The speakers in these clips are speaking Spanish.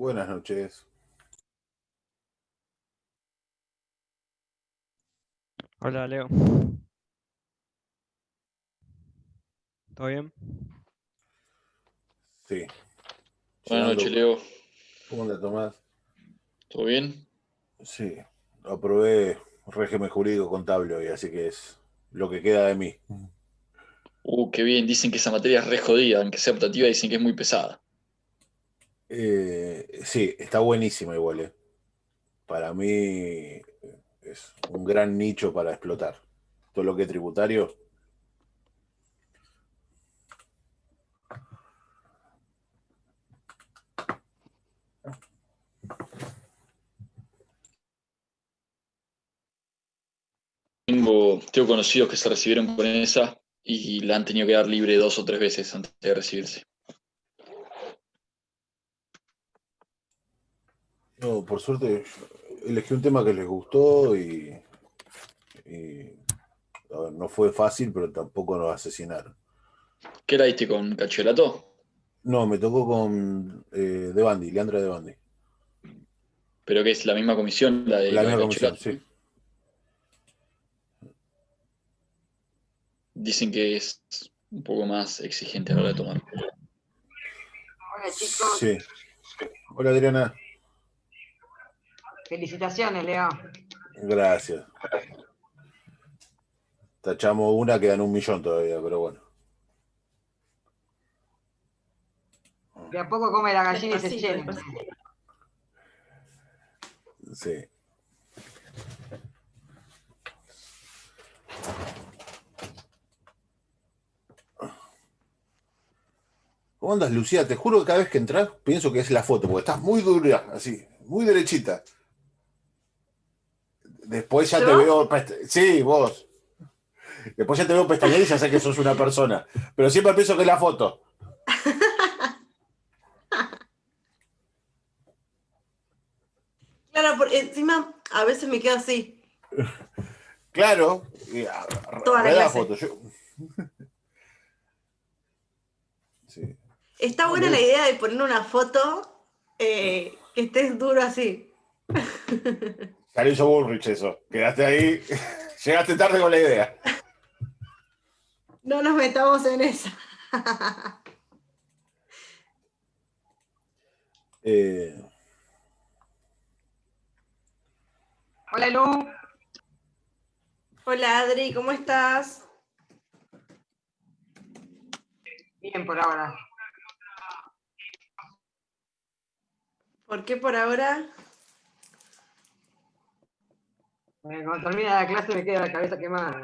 Buenas noches. Hola, Leo. ¿Todo bien? Sí. Buenas noches, Llegando. Leo. ¿Cómo anda, Tomás? ¿Todo bien? Sí. Aprobé régimen jurídico contable hoy, así que es lo que queda de mí. Qué bien. Dicen que esa materia es re jodida, aunque sea optativa, dicen que es muy pesada. Sí, está buenísima igual, eh. Para mí es un gran nicho para explotar. Todo lo que es tributario. Tengo conocidos que se recibieron con esa y la han tenido que dar libre 2 o 3 veces antes de recibirse. No, por suerte elegí un tema que les gustó y, a ver, no fue fácil, pero tampoco nos asesinaron. ¿Qué la diste con Cachelato? No, me tocó con De Bandi, Leandra De Bandi. Pero que es la misma comisión, la de, La la de misma comisión, Cachelato. sí. Dicen que es un poco más exigente a la hora de tomar. Hola chicos, Sí. Hola, Adriana. felicitaciones Leo. Gracias. Tachamos una, quedan 1 millón todavía, pero bueno. De a poco come la gallina y se Despacito, llena. despacito. Sí. ¿Cómo andas, Lucía? Te juro que cada vez que entras pienso que es la foto, porque estás muy dura, así, muy derechita. Después ya te ¿Yo? veo. Sí, vos. Después ya te veo pestañear y ya sé que sos una persona. Pero siempre pienso que es la foto. Claro, porque encima a veces me quedo así, Claro. toda la Re la clase. foto. Sí. Está No, buena la idea de poner una foto que estés duro así. ya lo hizo Bullrich eso. Quedaste ahí. Llegaste tarde con la idea. No nos metamos en esa. Eh, Hola Lu, Hola Adri, ¿cómo estás? bien por ahora. ¿Por qué por ahora? Cuando termina la clase me queda la cabeza quemada.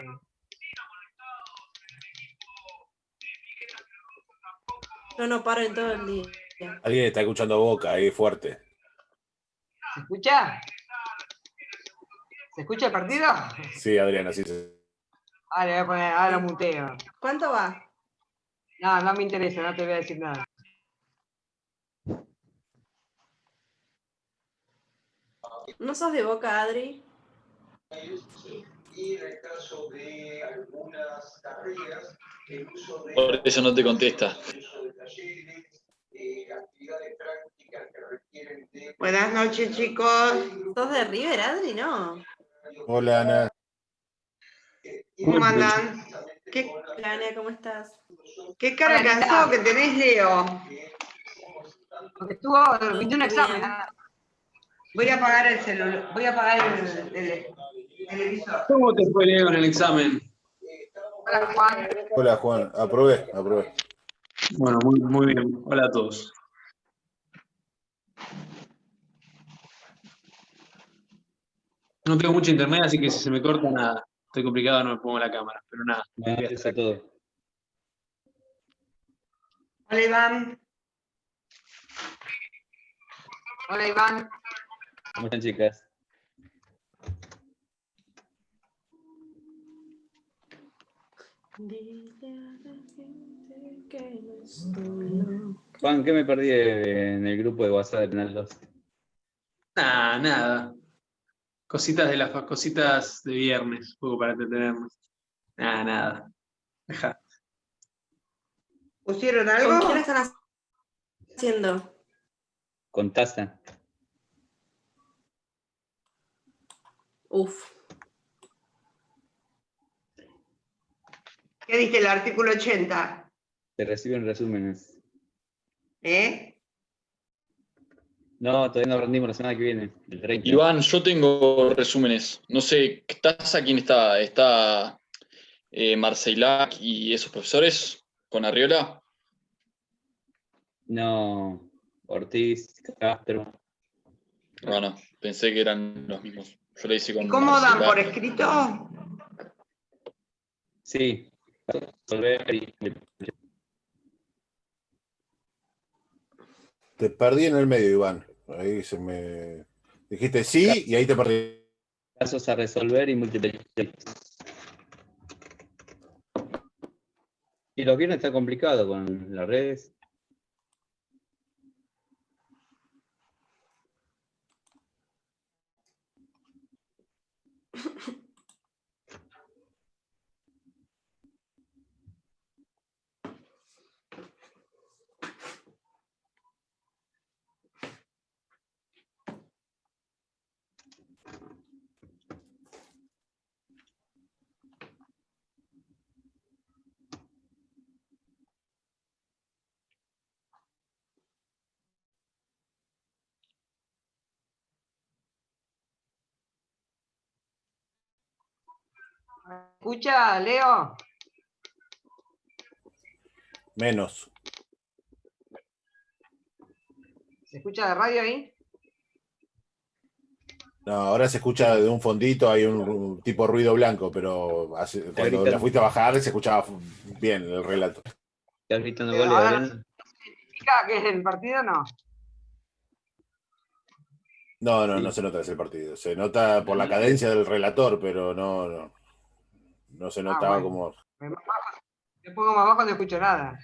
Yo no paro en todo el día. Alguien está escuchando Boca ahí fuerte. ¿Se escucha? ¿Se escucha el partido? Sí, Adriana, sí. Ah, le voy a poner, ahora lo muteo. ¿Cuánto va? No, no me interesa, no te voy a decir nada. ¿No sos de Boca, Adri? Y en el caso de algunas carreras, el uso de Por eso no te contesta. el uso de talleres, actividades prácticas que requieren de... Buenas noches, chicos. ¿Sos de River, Adri? No. Hola, Ana. ¿Cómo andan? ¿Qué, Hola, Ana, ¿cómo estás? qué cara Hola, Anita. cansado que tenés, Leo? Porque estuvo, rindió un Todo examen. bien. Voy a apagar el celular, voy a apagar el televisor. ¿Cómo te fue, Leo, en el examen? Hola Juan. Hola, Juan. Aprobé. Bueno, muy bien. Hola a todos. No tengo mucha internet, así que si se me corta, nada. Estoy complicado, no me pongo la cámara, pero nada. Gracias a todos. Hola, Iván. Hola Iván. ¿Cómo están, chicas? Juan, ¿qué me perdí en el grupo de WhatsApp de Penal Lost? Nada. Cositas de viernes, un poco para entretenernos. Nada. Dejá. ¿Pusieron ¿Con quién algo? están haciendo? Con taza. Uf. ¿Qué dice el artículo 80? Se reciben resúmenes. ¿Eh? No, todavía no rendimos la semana que viene, el 30. Iván, yo tengo resúmenes. No sé, ¿estás quién está? ¿Está Marcelac y esos profesores con Arriola? No, Ortiz, Castro. Bueno, pensé que eran los mismos. Yo le hice con ¿Y cómo dan? Marcelac. ¿Por escrito? Sí. Resolver y- Te perdí en el medio, Iván. Ahí se me... Dijiste sí y ahí te perdí. Casos a resolver y multiplicar. Y los viernes está complicado con las redes. ¿Escucha, Leo? Menos. ¿Se escucha de radio ahí? No, ahora se escucha de un fondito, hay un tipo de ruido blanco, pero cuando gritando. la fuiste a bajar se escuchaba bien el relato. ¿Estás gritando Pero goles, ahora- Adrián? ¿Significa que es el partido o no? No, no, Sí. no se nota ese partido. Se nota por la cadencia del relator, pero no se notaba bueno. como... Me pongo más bajo, no escucho nada.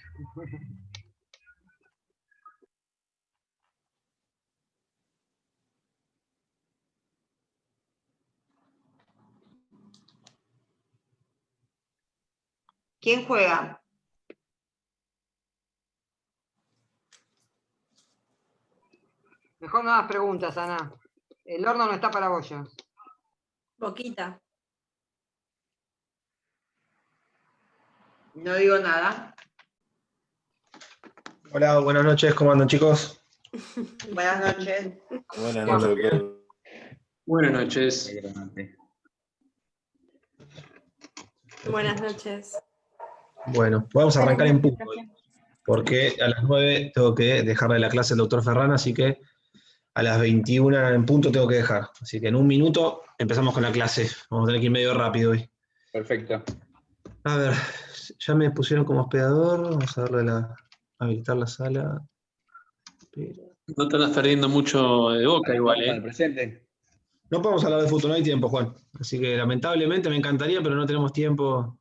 ¿Quién juega? Mejor no hagas preguntas, Ana. El horno no está para bollos. Boquita. No digo nada. Hola, buenas noches, ¿cómo andan, chicos? Buenas noches. Buenas noches, doctor. Buenas noches. Buenas noches. Bueno, vamos a arrancar en punto hoy, porque a las 9 tengo que dejarle la clase al doctor Ferran, así que a las 21 en punto tengo que dejar. Así que en un minuto empezamos con la clase. Vamos a tener que ir medio rápido hoy. Perfecto. A ver, ya me pusieron como hospedador. Vamos a darle habilitar la sala. Espera. No te andas perdiendo mucho de Boca igual, Con el presente. No podemos hablar de fútbol, no hay tiempo, Juan. Así que lamentablemente me encantaría, pero no tenemos tiempo.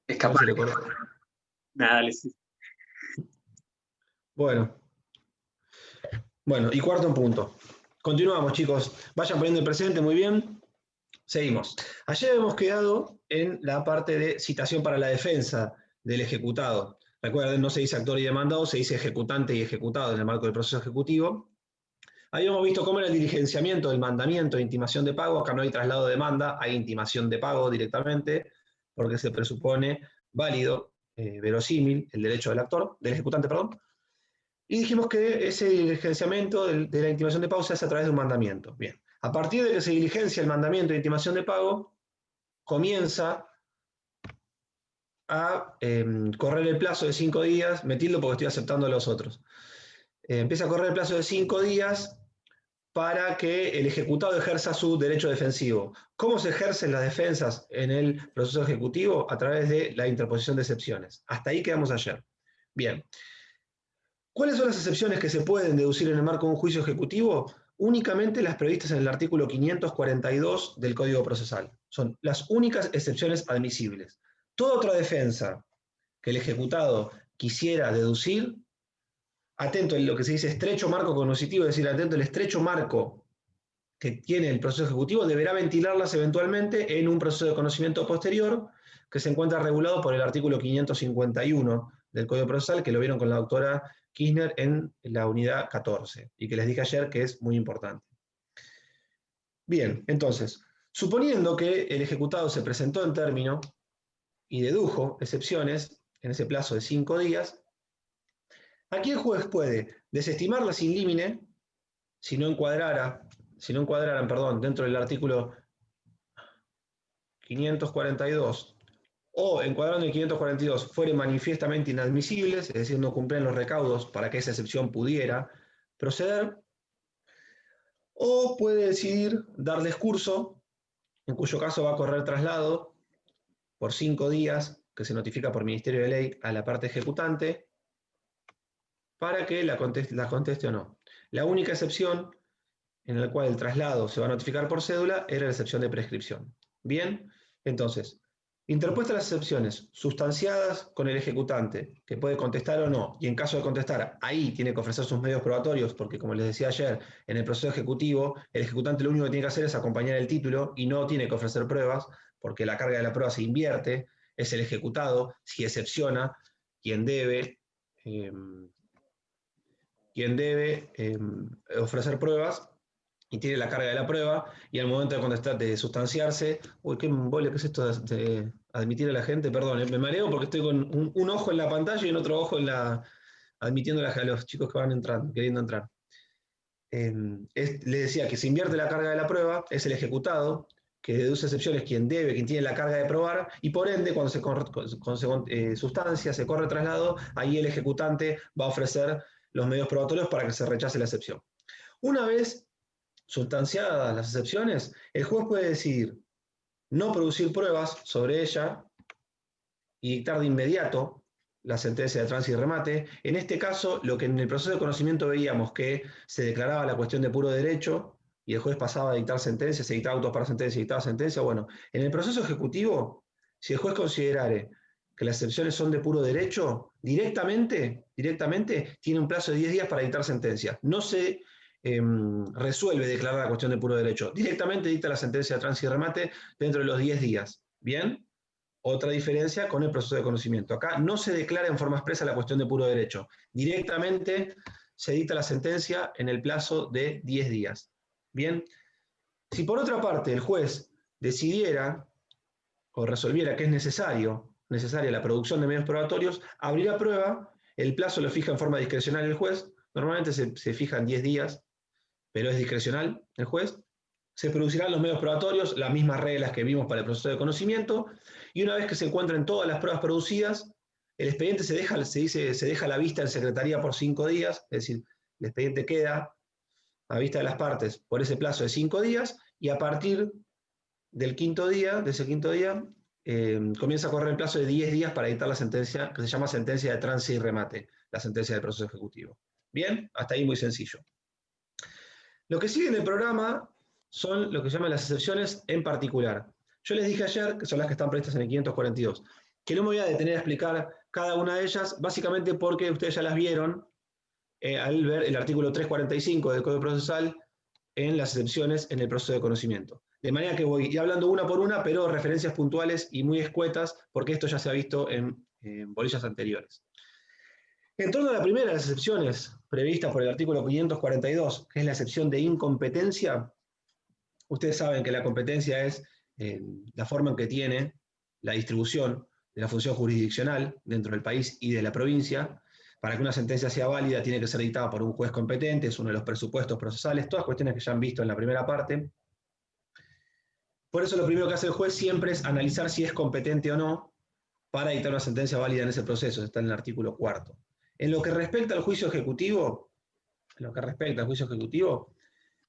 Escapar. A ver si le corto. Nada, dale, sí. Bueno, y cuarto en punto. Continuamos, chicos. Vayan poniendo el presente, muy bien. Seguimos. Ayer hemos quedado en la parte de citación para la defensa del ejecutado. Recuerden, no se dice actor y demandado, se dice ejecutante y ejecutado en el marco del proceso ejecutivo. Habíamos visto cómo era el diligenciamiento del mandamiento de intimación de pago. Acá no hay traslado de demanda, hay intimación de pago directamente, porque se presupone válido, verosímil, el derecho del ejecutante, perdón. Y dijimos que ese diligenciamiento de la intimación de pago se hace a través de un mandamiento. Bien, a partir de que se diligencia el mandamiento de intimación de pago, comienza a correr el plazo de 5 días, metillo porque estoy aceptando a los otros. Empieza a correr el plazo de 5 días para que el ejecutado ejerza su derecho defensivo. ¿Cómo se ejercen las defensas en el proceso ejecutivo? A través de la interposición de excepciones. Hasta ahí quedamos ayer. Bien. ¿Cuáles son las excepciones que se pueden deducir en el marco de un juicio ejecutivo? Únicamente las previstas en el artículo 542 del Código Procesal. Son las únicas excepciones admisibles. Toda otra defensa que el ejecutado quisiera deducir, atento a lo que se dice estrecho marco cognoscitivo, es decir, atento al estrecho marco que tiene el proceso ejecutivo, deberá ventilarlas eventualmente en un proceso de conocimiento posterior que se encuentra regulado por el artículo 551 del Código Procesal, que lo vieron con la doctora Kirchner en la unidad 14, y que les dije ayer que es muy importante. Bien, entonces, suponiendo que el ejecutado se presentó en término y dedujo excepciones en ese plazo de 5 días, aquí el juez puede desestimarla sin límite si no encuadraran, dentro del artículo 542, o encuadrando el 542 fueren manifiestamente inadmisibles, es decir, no cumplen los recaudos para que esa excepción pudiera proceder, o puede decidir darles curso, en cuyo caso va a correr traslado por 5 días, que se notifica por Ministerio de Ley a la parte ejecutante, para que la conteste o no. La única excepción en la cual el traslado se va a notificar por cédula era la excepción de prescripción. Bien, entonces, interpuestas las excepciones sustanciadas con el ejecutante, que puede contestar o no, y en caso de contestar, ahí tiene que ofrecer sus medios probatorios, porque como les decía ayer, en el proceso ejecutivo, el ejecutante lo único que tiene que hacer es acompañar el título y no tiene que ofrecer pruebas, porque la carga de la prueba se invierte, es el ejecutado, si excepciona, quien debe ofrecer pruebas, y tiene la carga de la prueba, y al momento de contestar, de sustanciarse, uy, qué embole, ¿qué es esto de admitir a la gente? Perdón, me mareo porque estoy con un ojo en la pantalla y en otro ojo admitiendo a los chicos que van entrando, queriendo entrar. Le decía que se invierte la carga de la prueba, es el ejecutado, que deduce excepciones quien tiene la carga de probar, y por ende, cuando se sustancia, se corre traslado, ahí el ejecutante va a ofrecer los medios probatorios para que se rechace la excepción. Una vez sustanciadas las excepciones, el juez puede decidir no producir pruebas sobre ella y dictar de inmediato la sentencia de tránsito y remate. En este caso, lo que en el proceso de conocimiento veíamos que se declaraba la cuestión de puro derecho y el juez pasaba a dictar sentencia, se dictaba autos para sentencia y dictaba sentencia. Bueno, en el proceso ejecutivo, si el juez considerare que las excepciones son de puro derecho, directamente tiene un plazo de 10 días para dictar sentencia. No se resuelve declarar la cuestión de puro derecho. Directamente dicta la sentencia de tránsito y remate dentro de los 10 días. ¿Bien? Otra diferencia con el proceso de conocimiento. Acá no se declara en forma expresa la cuestión de puro derecho. Directamente se dicta la sentencia en el plazo de 10 días. ¿Bien? Si por otra parte el juez decidiera o resolviera que es necesaria la producción de medios probatorios, abrirá prueba, el plazo lo fija en forma discrecional el juez, normalmente se fija en 10 días, pero es discrecional el juez, se producirán los medios probatorios, las mismas reglas que vimos para el proceso de conocimiento, y una vez que se encuentren todas las pruebas producidas, el expediente se deja a la vista en secretaría por 5 días, es decir, el expediente queda a vista de las partes por ese plazo de 5 días, y a partir de ese quinto día, comienza a correr el plazo de 10 días para dictar la sentencia, que se llama sentencia de tránsito y remate, la sentencia del proceso ejecutivo. Bien, hasta ahí muy sencillo. Lo que sigue en el programa son lo que se llaman las excepciones en particular. Yo les dije ayer, que son las que están previstas en el 542, que no me voy a detener a explicar cada una de ellas, básicamente porque ustedes ya las vieron al ver el artículo 345 del Código Procesal en las excepciones en el proceso de conocimiento. De manera que voy ir hablando una por una, pero referencias puntuales y muy escuetas, porque esto ya se ha visto en bolillas anteriores. En torno a la primera de las excepciones previstas por el artículo 542, que es la excepción de incompetencia, ustedes saben que la competencia es la forma en que tiene la distribución de la función jurisdiccional dentro del país y de la provincia. Para que una sentencia sea válida tiene que ser dictada por un juez competente, es uno de los presupuestos procesales, todas cuestiones que ya han visto en la primera parte. Por eso lo primero que hace el juez siempre es analizar si es competente o no para dictar una sentencia válida en ese proceso, está en el artículo 4. En lo que respecta al juicio ejecutivo,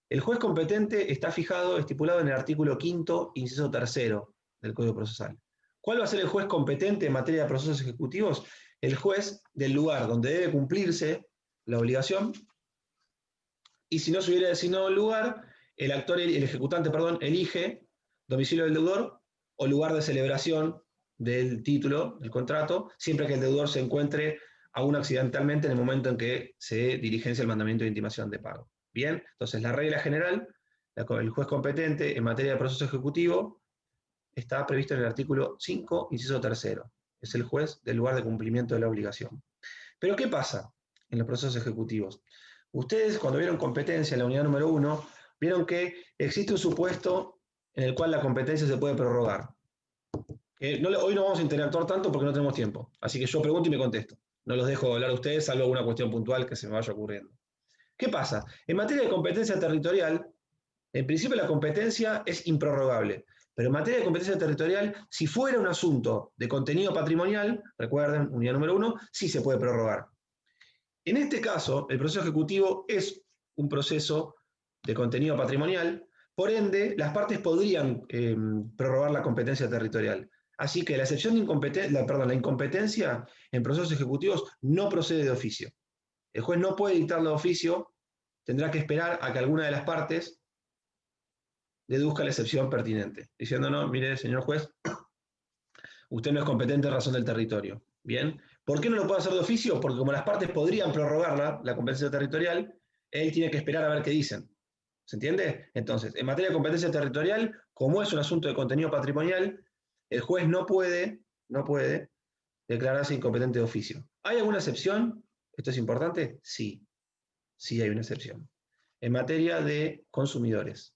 el juez competente está estipulado en el artículo 5º, inciso 3º del Código Procesal. ¿Cuál va a ser el juez competente en materia de procesos ejecutivos? El juez del lugar donde debe cumplirse la obligación, y si no se hubiera designado el lugar, el ejecutante elige domicilio del deudor o lugar de celebración del título, del contrato, siempre que el deudor se encuentre aún accidentalmente en el momento en que se diligencia el mandamiento de intimación de pago. Bien, entonces la regla general, el juez competente en materia de proceso ejecutivo, está previsto en el artículo 5, inciso 3º. Es el juez del lugar de cumplimiento de la obligación. Pero ¿qué pasa? en los procesos ejecutivos. Ustedes, cuando vieron competencia en la unidad número 1, vieron que existe un supuesto en el cual la competencia se puede prorrogar. Hoy no vamos a interactuar tanto porque no tenemos tiempo. Así que yo pregunto y me contesto. No los dejo hablar a ustedes, salvo alguna cuestión puntual que se me vaya ocurriendo. ¿Qué pasa? En materia de competencia territorial, en principio la competencia es improrrogable. Pero en materia de competencia territorial, si fuera un asunto de contenido patrimonial, recuerden, unidad número 1, sí se puede prorrogar. En este caso, el proceso ejecutivo es un proceso de contenido patrimonial, por ende, las partes podrían prorrogar la competencia territorial. Así que la excepción de la incompetencia en procesos ejecutivos no procede de oficio. El juez no puede dictarlo de oficio, tendrá que esperar a que alguna de las partes deduzca la excepción pertinente, diciendo, no, mire, señor juez, usted no es competente en razón del territorio. Bien, ¿por qué no lo puede hacer de oficio? Porque como las partes podrían prorrogarla, la competencia territorial, él tiene que esperar a ver qué dicen. ¿Se entiende? Entonces, en materia de competencia territorial, como es un asunto de contenido patrimonial, el juez no puede declararse incompetente de oficio. ¿Hay alguna excepción? ¿Esto es importante? Sí, sí hay una excepción. En materia de consumidores.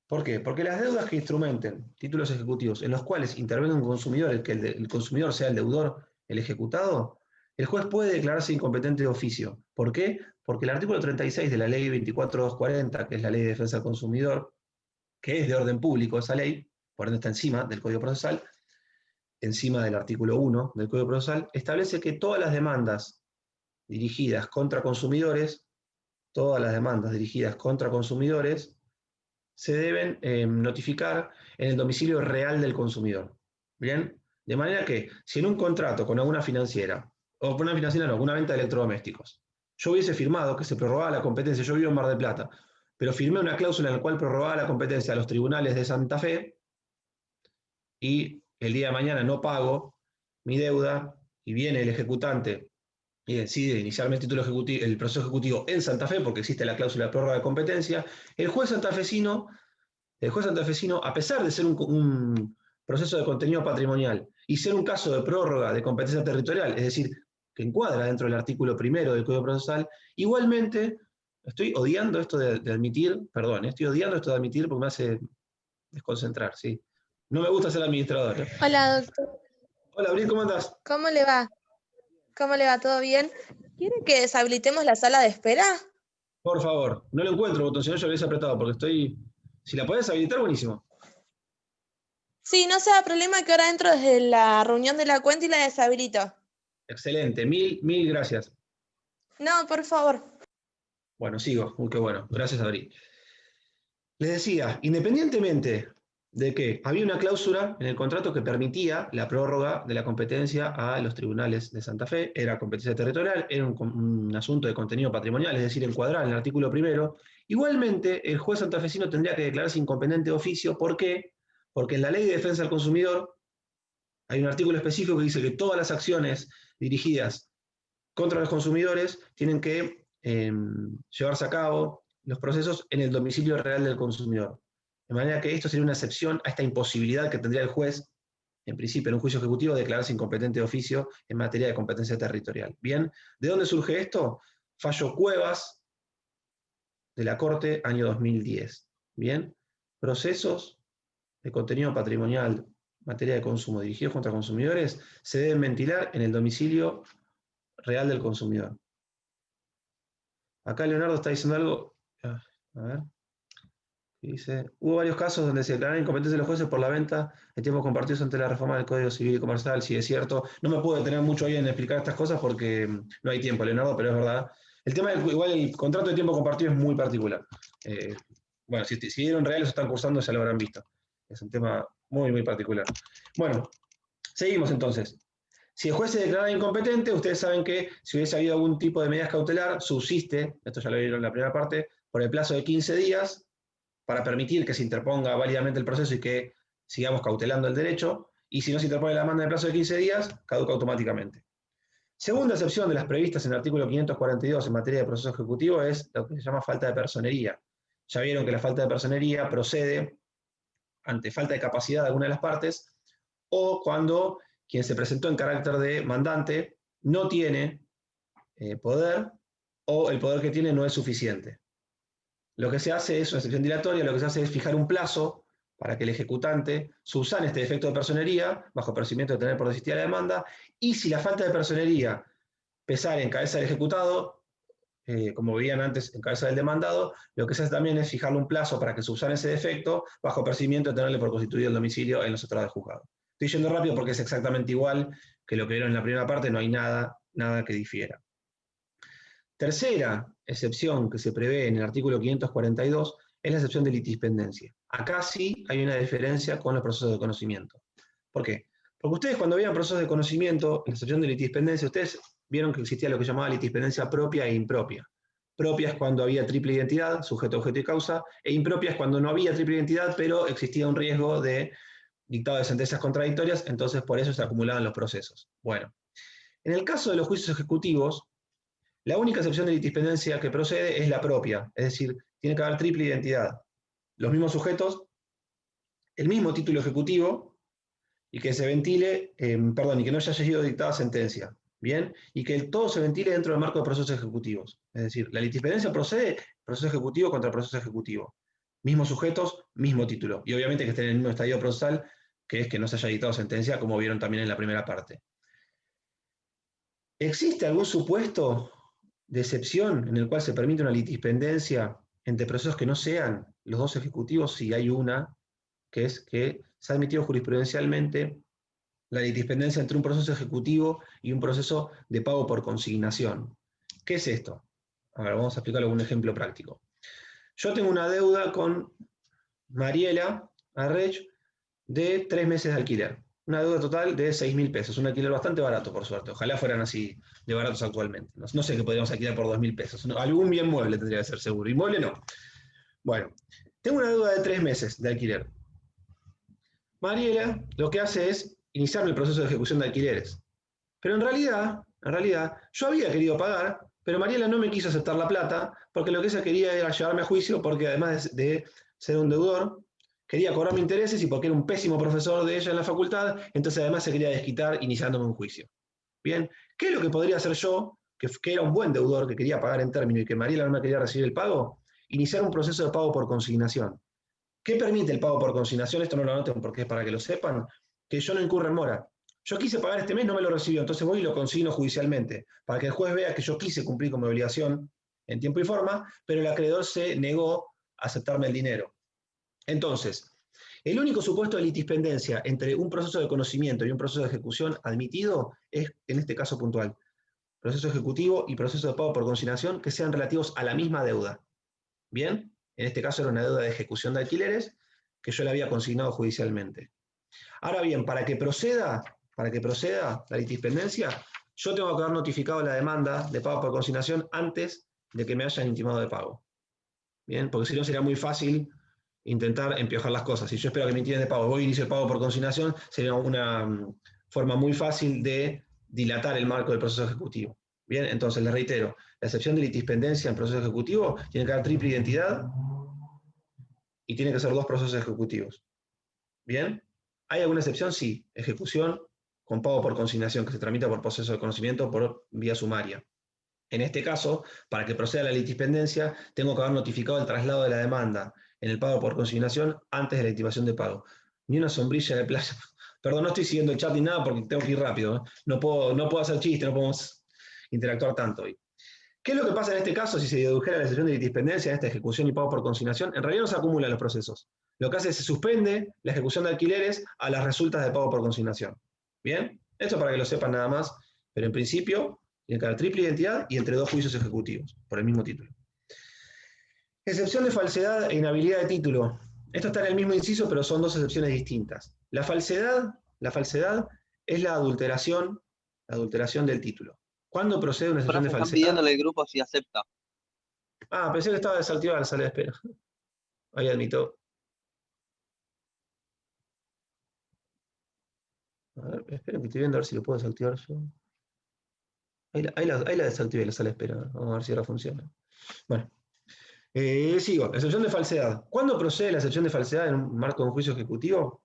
¿Por qué? Porque las deudas que instrumenten títulos ejecutivos en los cuales intervenga un consumidor, que el consumidor sea el deudor, el ejecutado, el juez puede declararse incompetente de oficio. ¿Por qué? Porque el artículo 36 de la ley 24240, que es la ley de defensa del consumidor, que es de orden público esa ley, por ende está encima del Código Procesal, encima del artículo 1 del Código Procesal, establece que todas las demandas dirigidas contra consumidores, se deben notificar en el domicilio real del consumidor. ¿Bien? De manera que, si en un contrato con alguna financiera, o con una financiera no, con una venta de electrodomésticos, yo hubiese firmado que se prorrogaba la competencia, yo vivo en Mar del Plata, pero firmé una cláusula en la cual prorrogaba la competencia a los tribunales de Santa Fe, y el día de mañana no pago mi deuda, y viene el ejecutante y decide iniciarme el proceso ejecutivo en Santa Fe, porque existe la cláusula de prórroga de competencia, el juez santafesino, a pesar de ser un proceso de contenido patrimonial y ser un caso de prórroga de competencia territorial, es decir, que encuadra dentro del artículo 1 del Código Procesal, igualmente estoy odiando esto de admitir porque me hace desconcentrar, ¿sí? No me gusta ser administrador. Hola, doctor. Hola, Abril, ¿cómo andás? ¿Cómo le va? ¿Cómo le va? ¿Todo bien? ¿Quiere que deshabilitemos la sala de espera? Por favor, no lo encuentro, botón, si no yo lo hubiese apretado, porque estoy... Si la podés habilitar, buenísimo. Sí, no sea problema que ahora entro desde la reunión de la cuenta y la deshabilito. Excelente, mil gracias. No, por favor. Bueno, sigo. Qué bueno. Gracias, Abril. Les decía, independientemente de que había una cláusula en el contrato que permitía la prórroga de la competencia a los tribunales de Santa Fe, era competencia territorial, era un asunto de contenido patrimonial, es decir, encuadrar en el artículo 1, igualmente el juez santafesino tendría que declararse incompetente de oficio. ¿Por qué? Porque en la ley de defensa del consumidor hay un artículo específico que dice que todas las acciones dirigidas contra los consumidores tienen que llevarse a cabo los procesos en el domicilio real del consumidor. De manera que esto sería una excepción a esta imposibilidad que tendría el juez, en principio, en un juicio ejecutivo, de declararse incompetente de oficio en materia de competencia territorial. Bien, ¿de dónde surge esto? Fallo Cuevas de la Corte, año 2010. Bien, procesos de contenido patrimonial, materia de consumo dirigidos contra consumidores, se deben ventilar en el domicilio real del consumidor. Acá Leonardo está diciendo algo, a ver, dice, hubo varios casos donde se declararon incompetencia los jueces por la venta de tiempos compartidos ante la reforma del Código Civil y Comercial. Sí, es cierto. No me puedo detener mucho hoy en explicar estas cosas porque no hay tiempo, Leonardo, pero es verdad. El tema, igual el contrato de tiempo compartido es muy particular. Bueno, si vieron reales o están cursando ya lo habrán visto. Es un tema muy particular. Bueno, seguimos entonces. Si el juez se declara incompetente, ustedes saben que si hubiese habido algún tipo de medidas cautelar, subsiste, esto ya lo vieron en la primera parte, por el plazo de 15 días, para permitir que se interponga válidamente el proceso y que sigamos cautelando el derecho, y si no se interpone la demanda en el plazo de 15 días, caduca automáticamente. Segunda excepción de las previstas en el artículo 542 en materia de proceso ejecutivo es lo que se llama falta de personería. Ya vieron que la falta de personería procede ante falta de capacidad de alguna de las partes, o cuando quien se presentó en carácter de mandante no tiene poder, o el poder que tiene no es suficiente. Lo que se hace es una excepción dilatoria, lo que se hace es fijar un plazo para que el ejecutante subsane este defecto de personería, bajo percibimiento de tener por desistida la demanda, y si la falta de personería pesar en cabeza del ejecutado, como veían antes en cabeza del demandado, lo que se hace también es fijarle un plazo para que subsane ese defecto, bajo percibimiento de tenerle por constituido el domicilio en los estrados del juzgado. Estoy yendo rápido porque es exactamente igual que lo que vieron en la primera parte, no hay nada que difiera. Tercera excepción que se prevé en el artículo 542 es la excepción de litispendencia. Acá sí hay una diferencia con los procesos de conocimiento. ¿Por qué? Porque ustedes cuando veían procesos de conocimiento, en la excepción de litispendencia, ustedes vieron que existía lo que llamaba litispendencia propia e impropia. Propia es cuando había triple identidad, sujeto, objeto y causa, e impropia es cuando no había triple identidad, pero existía un riesgo de dictado de sentencias contradictorias, entonces por eso se acumulaban los procesos. Bueno, en el caso de los juicios ejecutivos, la única excepción de litispendencia que procede es la propia, es decir, tiene que haber triple identidad. Los mismos sujetos, el mismo título ejecutivo, y que se ventile, y que no haya sido dictada sentencia. ¿Bien? Y que todo se ventile dentro del marco de procesos ejecutivos. Es decir, la litispendencia procede proceso ejecutivo contra proceso ejecutivo. Mismos sujetos, mismo título. Y obviamente que estén en el mismo estadio procesal, que es que no se haya dictado sentencia, como vieron también en la primera parte. ¿Existe algún supuesto de excepción en el cual se permite una litispendencia entre procesos que no sean los dos ejecutivos? Si hay una, que es que se ha admitido jurisprudencialmente la litispendencia entre un proceso ejecutivo y un proceso de pago por consignación. ¿Qué es esto? A ver, vamos a explicarlo con un ejemplo práctico. Yo tengo una deuda con Mariela Arrech de 3 meses de alquiler. Una deuda total de 6.000 pesos. Un alquiler bastante barato, por suerte. Ojalá fueran así de baratos actualmente. No sé qué podríamos alquilar por 2.000 pesos. Algún bien mueble tendría que ser seguro. Inmueble no. Bueno, tengo una deuda de 3 meses de alquiler. Mariela lo que hace es iniciarme el proceso de ejecución de alquileres. Pero en realidad, yo había querido pagar, pero Mariela no me quiso aceptar la plata, porque lo que ella quería era llevarme a juicio, porque además de ser un deudor, quería cobrarme intereses y porque era un pésimo profesor de ella en la facultad, entonces además se quería desquitar iniciándome un juicio. Bien, ¿qué es lo que podría hacer yo, que era un buen deudor, que quería pagar en término y que Mariela no me quería recibir el pago? Iniciar un proceso de pago por consignación. ¿Qué permite el pago por consignación? Esto no lo anoten porque es para que lo sepan. Que yo no incurra en mora. Yo quise pagar este mes, no me lo recibió, entonces voy y lo consigno judicialmente, para que el juez vea que yo quise cumplir con mi obligación en tiempo y forma, pero el acreedor se negó a aceptarme el dinero. Entonces, el único supuesto de litispendencia entre un proceso de conocimiento y un proceso de ejecución admitido es, en este caso puntual, proceso ejecutivo y proceso de pago por consignación que sean relativos a la misma deuda. ¿Bien? En este caso era una deuda de ejecución de alquileres que yo le había consignado judicialmente. Ahora bien, para que proceda la litispendencia, yo tengo que haber notificado la demanda de pago por consignación antes de que me hayan intimado de pago. Bien, porque si no sería muy fácil intentar empiojar las cosas. Si yo espero que me intimen de pago, voy a inicio el pago por consignación, sería una forma muy fácil de dilatar el marco del proceso ejecutivo. Bien, entonces les reitero, la excepción de litispendencia en proceso ejecutivo tiene que haber triple identidad y tiene que ser 2 procesos ejecutivos. ¿Bien? ¿Hay alguna excepción? Sí. Ejecución con pago por consignación que se tramita por proceso de conocimiento por vía sumaria. En este caso, para que proceda la litispendencia, tengo que haber notificado el traslado de la demanda en el pago por consignación antes de la intimación de pago. Ni una sombrilla de playa. Perdón, no estoy siguiendo el chat ni nada porque tengo que ir rápido. No puedo hacer chistes, no podemos interactuar tanto hoy. ¿Qué es lo que pasa en este caso si se dedujera la excepción de litispendencia en esta ejecución y pago por consignación? En realidad no se acumulan los procesos. Lo que hace es que se suspende la ejecución de alquileres a las resultas de pago por consignación. ¿Bien? Esto para que lo sepan nada más, pero en principio tiene que haber triple identidad y entre 2 juicios ejecutivos, por el mismo título. Excepción de falsedad e inhabilidad de título. Esto está en el mismo inciso, pero son 2 excepciones distintas. La falsedad es la adulteración del título. ¿Cuándo procede una excepción de falsedad? Están pidiéndole al grupo si acepta. Ah, pensé que estaba desactivada la sala de espera. Ahí admito. A ver, esperen que estoy viendo a ver si lo puedo desactivar yo. Ahí la desactivé la sala de espera. Vamos a ver si ahora funciona. Bueno. Sigo. Excepción de falsedad. ¿Cuándo procede la excepción de falsedad en un marco de un juicio ejecutivo?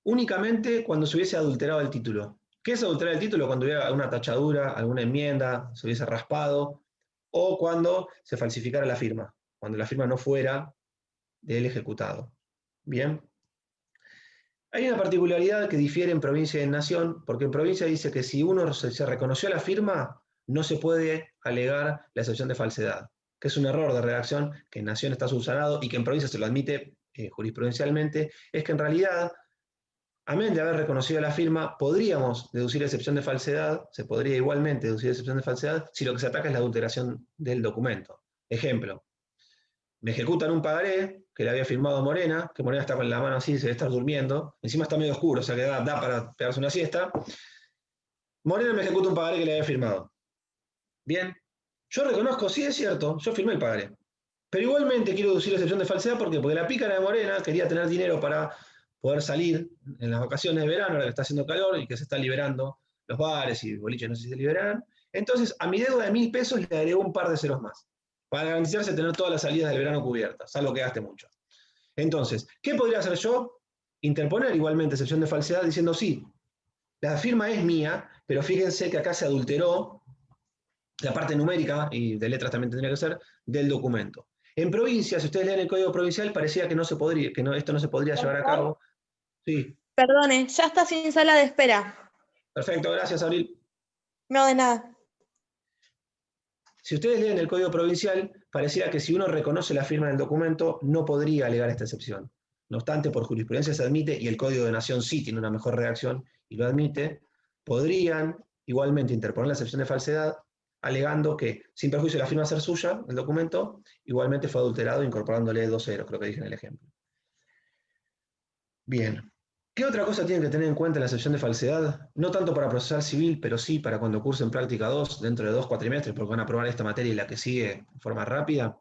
Únicamente cuando se hubiese adulterado el título. ¿Qué es adulterar el título? Cuando hubiera alguna tachadura, alguna enmienda, se hubiese raspado, o cuando se falsificara la firma, cuando la firma no fuera del ejecutado. Bien. Hay una particularidad que difiere en provincia y en nación, porque en provincia dice que si uno se reconoció la firma, no se puede alegar la excepción de falsedad, que es un error de redacción que en nación está subsanado y que en provincia se lo admite jurisprudencialmente, es que en realidad, a menos de haber reconocido la firma, podríamos deducir excepción de falsedad, se podría igualmente deducir excepción de falsedad si lo que se ataca es la adulteración del documento. Ejemplo, me ejecutan un pagaré que le había firmado Morena, que Morena está con la mano así, se debe estar durmiendo, encima está medio oscuro, o sea que da para pegarse una siesta. Morena me ejecuta un pagaré que le había firmado. Bien, yo reconozco, sí es cierto, yo firmé el pagaré, pero igualmente quiero deducir la excepción de falsedad porque la pícara de Morena quería tener dinero para poder salir en las vacaciones de verano, ahora que está haciendo calor y que se están liberando los bares y boliches, no sé si se liberarán. Entonces, a mi deuda de 1.000 pesos le agregó un par de ceros más, para garantizarse tener todas las salidas del verano cubiertas, salvo que gaste mucho. Entonces, ¿qué podría hacer yo? Interponer igualmente excepción de falsedad diciendo sí, la firma es mía, pero fíjense que acá se adulteró la parte numérica, y de letras también tendría que ser, del documento. En provincia, si ustedes leen el Código Provincial, parecía que no se podría, esto no se podría llevar a cabo. Sí. Perdone, ya está sin sala de espera. Perfecto, gracias, Abril. No, de nada. Si ustedes leen el Código Provincial, pareciera que si uno reconoce la firma del documento, no podría alegar esta excepción. No obstante, por jurisprudencia se admite, y el Código de Nación sí tiene una mejor redacción y lo admite, podrían igualmente interponer la excepción de falsedad, alegando que, sin perjuicio de la firma ser suya, el documento igualmente fue adulterado incorporándole 2 ceros, creo que dije en el ejemplo. Bien. ¿Qué otra cosa tienen que tener en cuenta en la excepción de falsedad? No tanto para procesal civil, pero sí para cuando cursen práctica 2 dentro de 2 cuatrimestres, porque van a aprobar esta materia y la que sigue en forma rápida.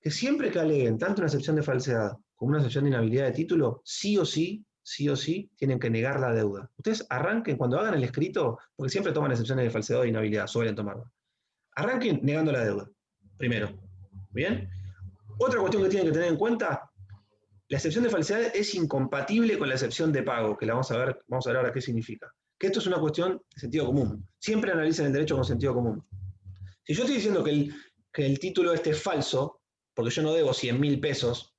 Que siempre que aleguen tanto una excepción de falsedad como una excepción de inhabilidad de título, sí o sí, tienen que negar la deuda. Ustedes arranquen, cuando hagan el escrito, porque siempre toman excepciones de falsedad o inhabilidad, suelen tomarla. Arranquen negando la deuda, primero. ¿Bien? Otra cuestión que tienen que tener en cuenta, la excepción de falsedad es incompatible con la excepción de pago, que la vamos a ver ahora qué significa. Que esto es una cuestión de sentido común. Siempre analicen el derecho con sentido común. Si yo estoy diciendo que el título este es falso, porque yo no debo 100.000 pesos,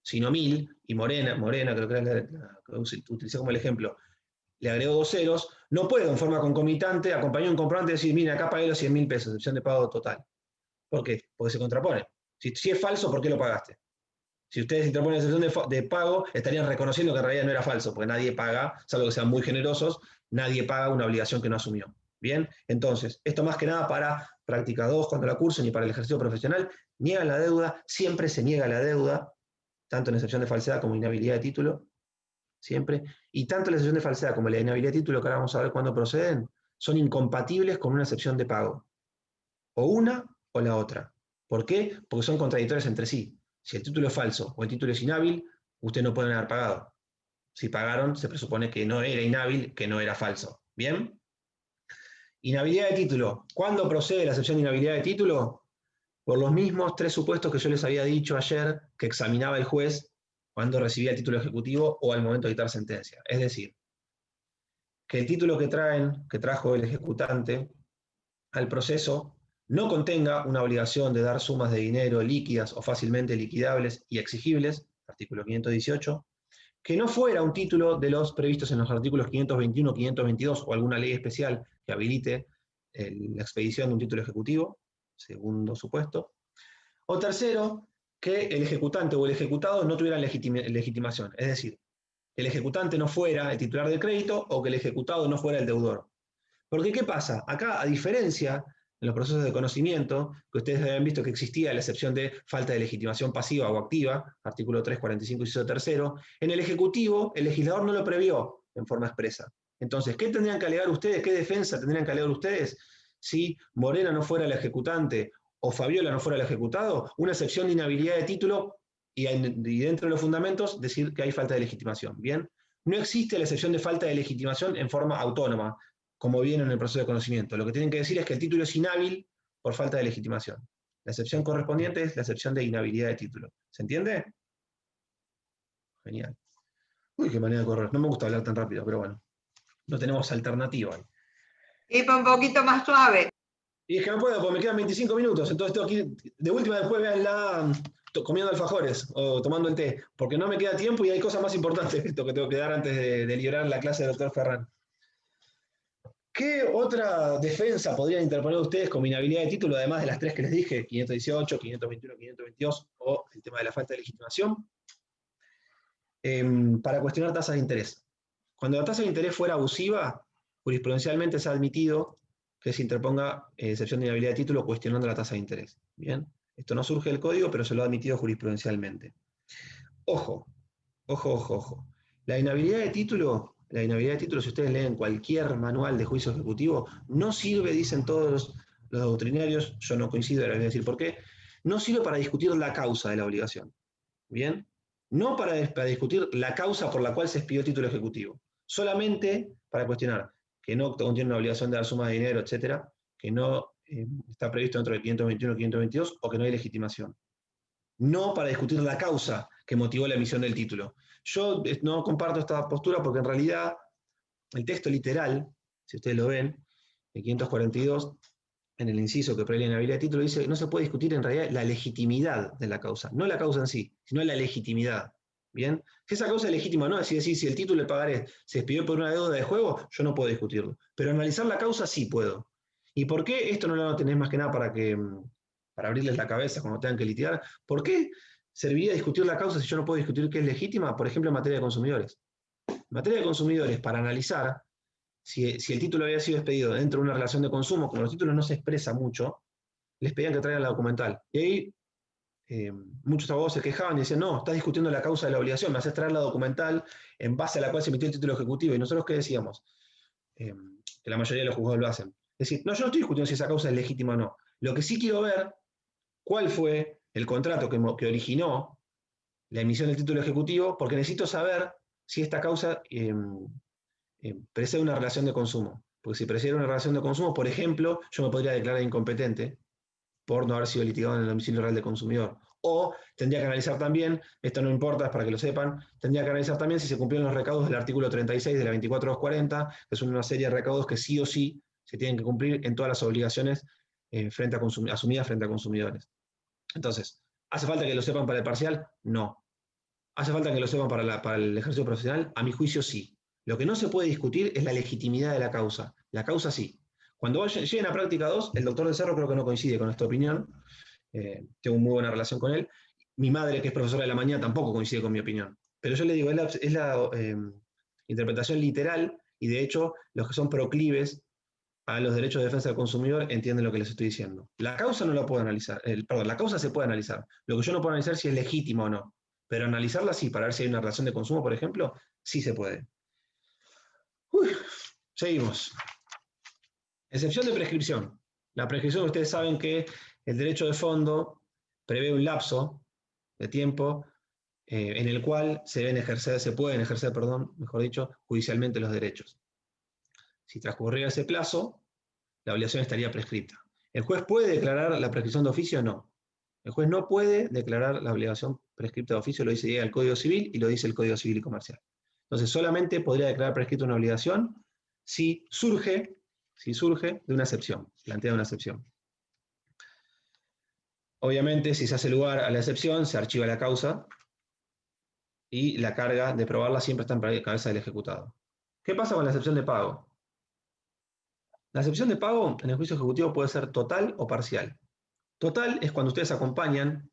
sino 1.000, y Morena, creo que era la que utilicé como el ejemplo, le agregó 2 ceros, no puedo en forma concomitante acompañar un comprobante y decir, mira, acá pagué los 100.000 pesos, excepción de pago total. ¿Por qué? Porque se contrapone. Si es falso, ¿por qué lo pagaste? Si ustedes interponen excepción de pago, estarían reconociendo que en realidad no era falso, porque nadie paga, salvo que sean muy generosos, nadie paga una obligación que no asumió. Bien, entonces, esto más que nada para práctica 2 cuando la cursen y para el ejercicio profesional, niegan la deuda, siempre se niega la deuda, tanto en excepción de falsedad como inhabilidad de título, siempre, y tanto la excepción de falsedad como la inhabilidad de título, que ahora vamos a ver cuándo proceden, son incompatibles con una excepción de pago. O una o la otra. ¿Por qué? Porque son contradictorias entre sí. Si el título es falso o el título es inhábil, ustedes no pueden haber pagado. Si pagaron, se presupone que no era inhábil, que no era falso. ¿Bien? Inhabilidad de título. ¿Cuándo procede la excepción de inhabilidad de título? Por los mismos 3 supuestos que yo les había dicho ayer que examinaba el juez cuando recibía el título ejecutivo o al momento de dictar sentencia. Es decir, que el título que trajo el ejecutante al proceso no contenga una obligación de dar sumas de dinero líquidas o fácilmente liquidables y exigibles, artículo 518, que no fuera un título de los previstos en los artículos 521, 522 o alguna ley especial que habilite la expedición de un título ejecutivo, segundo supuesto. O tercero, que el ejecutante o el ejecutado no tuvieran legitimación, es decir, que el ejecutante no fuera el titular del crédito o que el ejecutado no fuera el deudor. Porque, ¿qué pasa? Acá, a diferencia en los procesos de conocimiento, que ustedes habían visto que existía la excepción de falta de legitimación pasiva o activa, artículo 345, inciso tercero, en el Ejecutivo el legislador no lo previó en forma expresa. Entonces, ¿qué tendrían que alegar ustedes? ¿Qué defensa tendrían que alegar ustedes si Morena no fuera el ejecutante o Fabiola no fuera el ejecutado? Una excepción de inhabilidad de título y dentro de los fundamentos decir que hay falta de legitimación. ¿Bien? No existe la excepción de falta de legitimación en forma autónoma, como viene en el proceso de conocimiento. Lo que tienen que decir es que el título es inhábil por falta de legitimación. La excepción correspondiente es la excepción de inhabilidad de título. ¿Se entiende? Genial. Uy, qué manera de correr. No me gusta hablar tan rápido, pero bueno. No tenemos alternativa. Y un poquito más suave. Y es que no puedo, porque me quedan 25 minutos, entonces tengo que ir, de última después veanla comiendo alfajores o tomando el té, porque no me queda tiempo y hay cosas más importantes que tengo que dar antes de liberar la clase del doctor Ferran. ¿Qué otra defensa podrían interponer ustedes con inhabilidad de título, además de las tres que les dije, 518, 521, 522, o el tema de la falta de legitimación? Para cuestionar tasas de interés. Cuando la tasa de interés fuera abusiva, jurisprudencialmente se ha admitido que se interponga excepción de inhabilidad de título cuestionando la tasa de interés. Bien, esto no surge del código, pero se lo ha admitido jurisprudencialmente. Ojo, ojo, ojo, ojo. La inhabilidad de título, si ustedes leen cualquier manual de juicio ejecutivo, no sirve, dicen todos los doctrinarios, yo no coincido, ahora voy a decir por qué, no sirve para discutir la causa de la obligación. Bien, no para discutir la causa por la cual se expidió el título ejecutivo, solamente para cuestionar que no contiene una obligación de dar suma de dinero, etcétera, que no está previsto dentro del 521 o 522, o que no hay legitimación. No para discutir la causa que motivó la emisión del título. Yo no comparto esta postura porque en realidad el texto literal, si ustedes lo ven, el 542, en el inciso que prevé la inhabilidad de título, dice que no se puede discutir en realidad la legitimidad de la causa. No la causa en sí, sino la legitimidad. ¿Bien? Si esa causa es legítima, no es decir, si el título de pagaré se expidió por una deuda de juego, yo no puedo discutirlo. Pero analizar la causa sí puedo. ¿Y por qué? Esto no lo tenés más que nada para abrirles la cabeza cuando tengan que litigar. ¿Por qué serviría discutir la causa si yo no puedo discutir qué es legítima? Por ejemplo, en materia de consumidores. En materia de consumidores, para analizar si el título había sido expedido dentro de una relación de consumo, como los títulos no se expresa mucho, les pedían que traigan la documental. Y ahí muchos abogados se quejaban y decían, no, estás discutiendo la causa de la obligación, me haces traer la documental en base a la cual se emitió el título ejecutivo. Y nosotros, ¿qué decíamos? Que la mayoría de los juzgados lo hacen. Es decir, no, yo no estoy discutiendo si esa causa es legítima o no. Lo que sí quiero ver, cuál fue el contrato que originó la emisión del título ejecutivo, porque necesito saber si esta causa precede una relación de consumo. Porque si precede una relación de consumo, por ejemplo, yo me podría declarar incompetente por no haber sido litigado en el domicilio real del consumidor. O tendría que analizar también, esto no importa, es para que lo sepan, tendría que analizar también si se cumplieron los recaudos del artículo 36 de la 24240, que son una serie de recaudos que sí o sí se tienen que cumplir en todas las obligaciones asumidas frente a consumidores. Entonces, ¿hace falta que lo sepan para el parcial? No. ¿Hace falta que lo sepan para el ejercicio profesional? A mi juicio sí. Lo que no se puede discutir es la legitimidad de la causa. La causa sí. Cuando lleguen a práctica 2, el doctor de Cerro creo que no coincide con esta opinión. Tengo muy buena relación con él. Mi madre, que es profesora de la mañana, tampoco coincide con mi opinión. Pero yo le digo, es la interpretación literal, y de hecho, los que son proclives a los derechos de defensa del consumidor entienden lo que les estoy diciendo. La causa no la puedo analizar, perdón, la causa se puede analizar. Lo que yo no puedo analizar es si es legítima o no. Pero analizarla sí, para ver si hay una relación de consumo, por ejemplo, sí se puede. Seguimos. Excepción de prescripción. La prescripción, ustedes saben que el derecho de fondo prevé un lapso de tiempo en el cual se pueden ejercer, mejor dicho, judicialmente los derechos. Si transcurriera ese plazo, la obligación estaría prescripta. ¿El juez puede declarar la prescripción de oficio? No. El juez no puede declarar la obligación prescripta de oficio, lo dice el Código Civil y lo dice el Código Civil y Comercial. Entonces, solamente podría declarar prescripta una obligación si surge de una excepción, plantea una excepción. Obviamente, si se hace lugar a la excepción, se archiva la causa y la carga de probarla siempre está en cabeza del ejecutado. ¿Qué pasa con la excepción de pago? La excepción de pago en el juicio ejecutivo puede ser total o parcial. Total es cuando ustedes acompañan,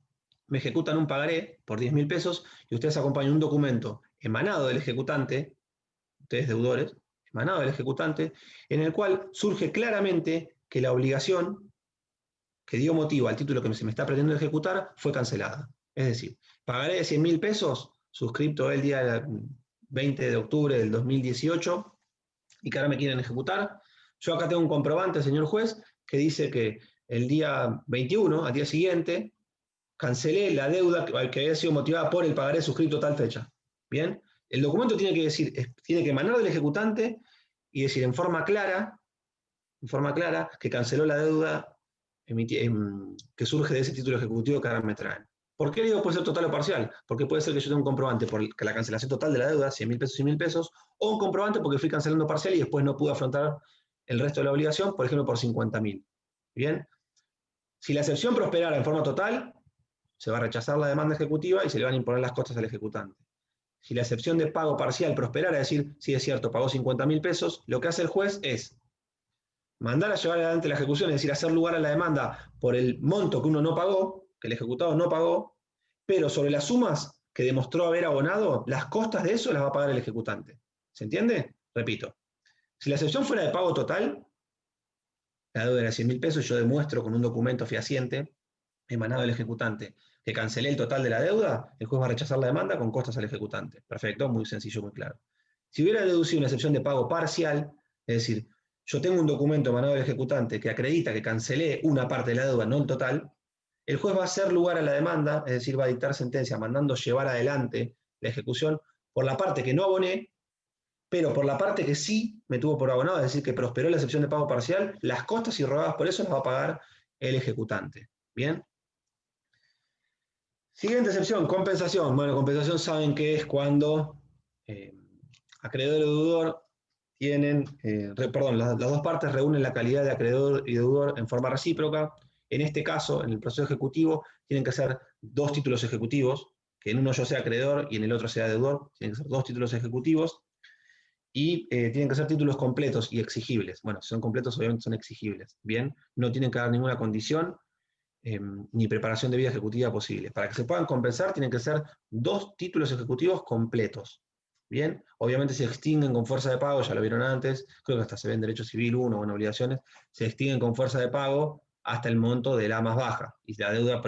me ejecutan un pagaré por 10.000 pesos y ustedes acompañan un documento emanado del ejecutante, ustedes deudores, emanado del ejecutante, en el cual surge claramente que la obligación que dio motivo al título que se me está pretendiendo ejecutar fue cancelada. Es decir, pagaré de 100.000 pesos, suscripto el día 20 de octubre del 2018, y que ahora me quieren ejecutar. Yo acá tengo un comprobante, señor juez, que dice que el día 21, al día siguiente, cancelé la deuda que había sido motivada por el pagaré suscrito tal fecha. ¿Bien? El documento tiene que emanar del ejecutante y decir en forma clara que canceló la deuda que surge de ese título ejecutivo que ahora me traen. ¿Por qué digo puede ser total o parcial? Porque puede ser que yo tenga un comprobante por la cancelación total de la deuda, 100.000 pesos y 1.000 pesos, o un comprobante porque fui cancelando parcial y después no pude afrontar el resto de la obligación, por ejemplo, por 50.000. Bien. Si la excepción prosperara en forma total, se va a rechazar la demanda ejecutiva y se le van a imponer las costas al ejecutante. Si la excepción de pago parcial prosperara, es decir, sí es cierto, pagó 50.000 pesos, lo que hace el juez es mandar a llevar adelante la ejecución, es decir, hacer lugar a la demanda por el monto que uno no pagó, que el ejecutado no pagó, pero sobre las sumas que demostró haber abonado, las costas de eso las va a pagar el ejecutante. ¿Se entiende? Repito. Si la excepción fuera de pago total, la deuda era 100.000 pesos, yo demuestro con un documento fehaciente emanado del ejecutante que cancelé el total de la deuda, el juez va a rechazar la demanda con costas al ejecutante. Perfecto, muy sencillo, muy claro. Si hubiera deducido una excepción de pago parcial, es decir, yo tengo un documento emanado del ejecutante que acredita que cancelé una parte de la deuda, no el total, el juez va a hacer lugar a la demanda, es decir, va a dictar sentencia mandando llevar adelante la ejecución por la parte que no aboné, pero por la parte que sí me tuvo por abonado, es decir, que prosperó la excepción de pago parcial, las costas y rogadas por eso las va a pagar el ejecutante. ¿Bien? Siguiente excepción, compensación. Bueno, compensación saben que es cuando acreedor y deudor tienen, las dos partes reúnen la calidad de acreedor y deudor en forma recíproca. En este caso, en el proceso ejecutivo, tienen que ser dos títulos ejecutivos, que en uno yo sea acreedor y en el otro sea deudor. Tienen que ser dos títulos ejecutivos y tienen que ser títulos completos y exigibles. Bueno, si son completos, obviamente son exigibles. Bien, no tienen que dar ninguna condición ni preparación de vía ejecutiva posible. Para que se puedan compensar, tienen que ser dos títulos ejecutivos completos. Bien, obviamente se extinguen con fuerza de pago, ya lo vieron antes, creo que hasta se ve en derecho civil 1 o en obligaciones, se extinguen con fuerza de pago hasta el monto de la más baja, y la deuda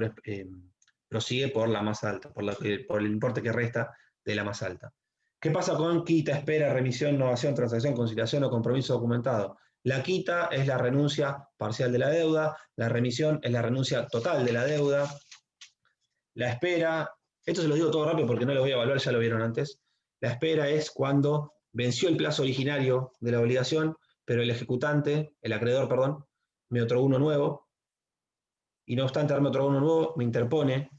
prosigue por la más alta, por el importe que resta de la más alta. ¿Qué pasa con quita, espera, remisión, novación, transacción, conciliación o compromiso documentado? La quita es la renuncia parcial de la deuda, la remisión es la renuncia total de la deuda, la espera, esto se lo digo todo rápido porque no lo voy a evaluar, ya lo vieron antes, la espera es cuando venció el plazo originario de la obligación, pero el ejecutante, el acreedor, perdón, me otorgó uno nuevo, y no obstante darme otorgado uno nuevo, me interpone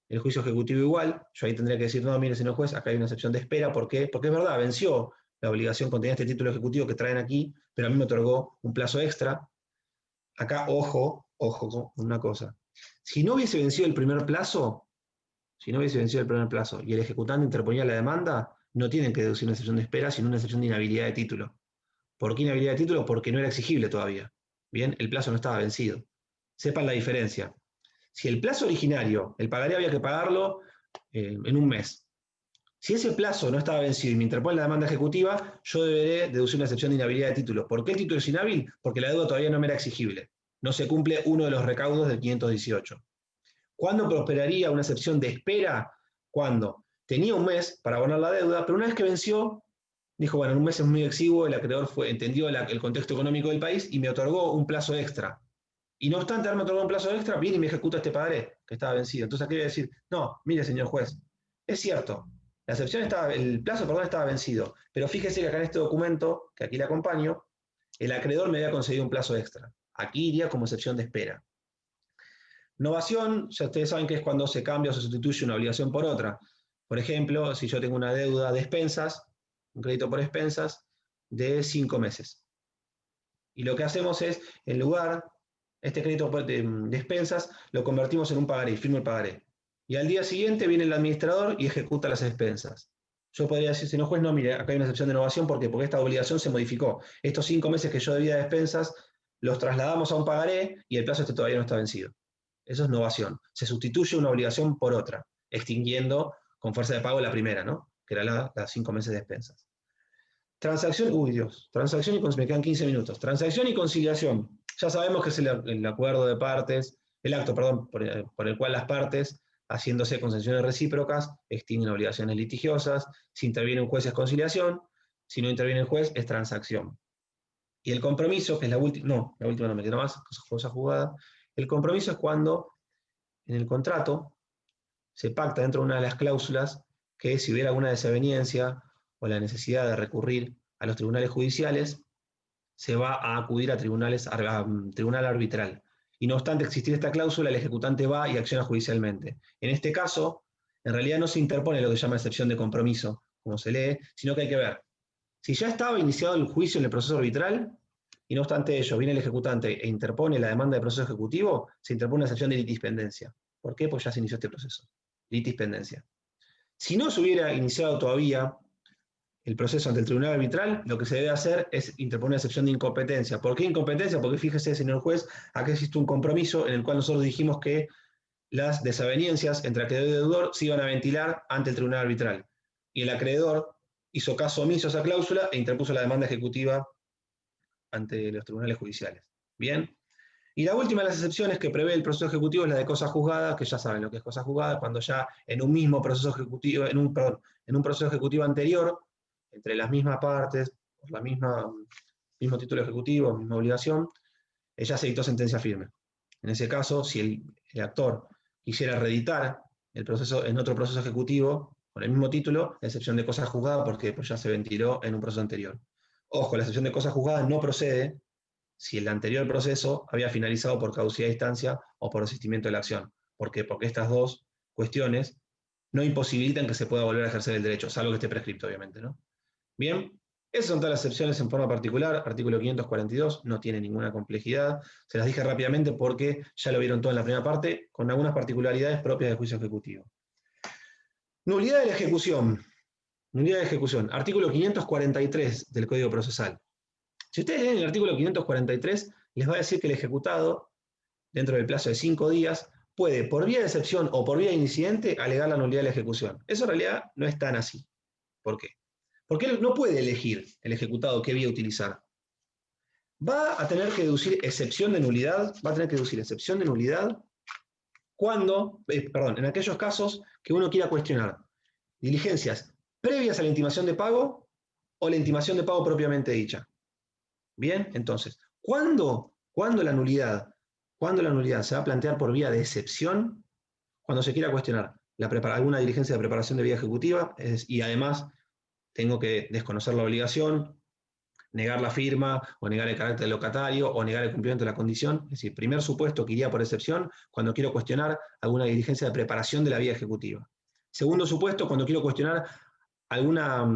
el juicio ejecutivo igual, yo ahí tendría que decir, no, mire señor juez, acá hay una excepción de espera, ¿por qué? Porque es verdad, venció la obligación contenida este título ejecutivo que traen aquí, pero a mí me otorgó un plazo extra. Acá, ojo con una cosa. Si no hubiese vencido el primer plazo, y el ejecutante interponía la demanda, no tienen que deducir una excepción de espera, sino una excepción de inhabilidad de título. ¿Por qué inhabilidad de título? Porque no era exigible todavía. Bien, el plazo no estaba vencido. Sepan la diferencia. Si el plazo originario, el pagaré había que pagarlo en un mes. Si ese plazo no estaba vencido y me interpone la demanda ejecutiva, yo deberé deducir una excepción de inhabilidad de título. ¿Por qué el título es inhábil? Porque la deuda todavía no me era exigible. No se cumple uno de los recaudos del 518. ¿Cuándo prosperaría una excepción de espera? Cuando tenía un mes para abonar la deuda, pero una vez que venció, dijo, bueno, en un mes es muy exiguo, el acreedor entendió el contexto económico del país y me otorgó un plazo extra. Y no obstante haberme otorgado un plazo extra, viene y me ejecuta este pagaré, que estaba vencido. Entonces aquí voy a decir, no, mire señor juez, es cierto, el plazo estaba vencido, pero fíjese que acá en este documento, que aquí le acompaño, el acreedor me había concedido un plazo extra. Aquí iría como excepción de espera. Novación, ya ustedes saben que es cuando se cambia o se sustituye una obligación por otra. Por ejemplo, si yo tengo una deuda de expensas, un crédito por expensas, de 5 meses. Y lo que hacemos es, en lugar, este crédito de expensas, lo convertimos en un pagaré, firmo el pagaré. Y al día siguiente viene el administrador y ejecuta las expensas. Yo podría decir, señor juez, no, mire, acá hay una excepción de novación, ¿por qué? Porque esta obligación se modificó. Estos 5 meses que yo debía de expensas, los trasladamos a un pagaré y el plazo todavía no está vencido. Eso es novación. Se sustituye una obligación por otra, extinguiendo con fuerza de pago la primera, ¿no? Que era las 5 meses de expensas. Transacción, transacción y conciliación, me quedan 15 minutos. Transacción y conciliación. Ya sabemos que es el acuerdo de partes, el acto, perdón, por el cual las partes, haciéndose concesiones recíprocas, extinguen obligaciones litigiosas. Si interviene un juez es conciliación, si no interviene el juez es transacción. Y el compromiso, que es la última no me queda más, cosa jugada. El compromiso es cuando en el contrato se pacta dentro de una de las cláusulas que si hubiera alguna desaveniencia o la necesidad de recurrir a los tribunales judiciales, se va a acudir a tribunal arbitral. Y no obstante existir esta cláusula, el ejecutante va y acciona judicialmente. En este caso, en realidad no se interpone lo que se llama excepción de compromiso, como se lee, sino que hay que ver Si ya estaba iniciado el juicio en el proceso arbitral, y no obstante ello, viene el ejecutante e interpone la demanda de proceso ejecutivo, se interpone una excepción de litispendencia. ¿Por qué? Pues ya se inició este proceso. Litispendencia. Si no se hubiera iniciado todavía el proceso ante el tribunal arbitral, lo que se debe hacer es interponer una excepción de incompetencia. ¿Por qué incompetencia? Porque fíjese, señor juez, aquí existe un compromiso en el cual nosotros dijimos que las desavenencias entre acreedor y deudor se iban a ventilar ante el tribunal arbitral. Y el acreedor hizo caso omiso a esa cláusula e interpuso la demanda ejecutiva ante los tribunales judiciales. Bien. Y la última de las excepciones que prevé el proceso ejecutivo es la de cosa juzgada, que ya saben lo que es cosa juzgada, cuando ya en un mismo proceso ejecutivo, en un proceso ejecutivo anterior, entre las mismas partes, por la mismo título ejecutivo, misma obligación, ya se dictó sentencia firme. En ese caso, si el actor quisiera reeditar el proceso en otro proceso ejecutivo, con el mismo título, la excepción de cosa juzgada, porque pues, ya se ventiló en un proceso anterior. Ojo, la excepción de cosa juzgada no procede si el anterior proceso había finalizado por caducidad de instancia o por desistimiento de la acción. ¿Por qué? Porque estas dos cuestiones no imposibilitan que se pueda volver a ejercer el derecho, salvo que esté prescripto, obviamente, ¿no? Bien, esas son todas las excepciones en forma particular. Artículo 542, no tiene ninguna complejidad. Se las dije rápidamente porque ya lo vieron todo en la primera parte, con algunas particularidades propias del juicio ejecutivo. Nulidad de la ejecución. Nulidad de ejecución. Artículo 543 del Código Procesal. Si ustedes leen el artículo 543, les va a decir que el ejecutado, dentro del plazo de 5 días, puede, por vía de excepción o por vía de incidente, alegar la nulidad de la ejecución. Eso en realidad no es tan así. ¿Por qué? Porque él no puede elegir el ejecutado qué vía utilizar. Va a tener que deducir excepción de nulidad, cuando, en aquellos casos que uno quiera cuestionar diligencias previas a la intimación de pago o la intimación de pago propiamente dicha. Bien, entonces, ¿cuándo la nulidad se va a plantear por vía de excepción? Cuando se quiera cuestionar alguna diligencia de preparación de vía ejecutiva y además tengo que desconocer la obligación, negar la firma, o negar el carácter del locatario, o negar el cumplimiento de la condición. Es decir, primer supuesto que iría por excepción cuando quiero cuestionar alguna diligencia de preparación de la vía ejecutiva. Segundo supuesto, cuando quiero cuestionar alguna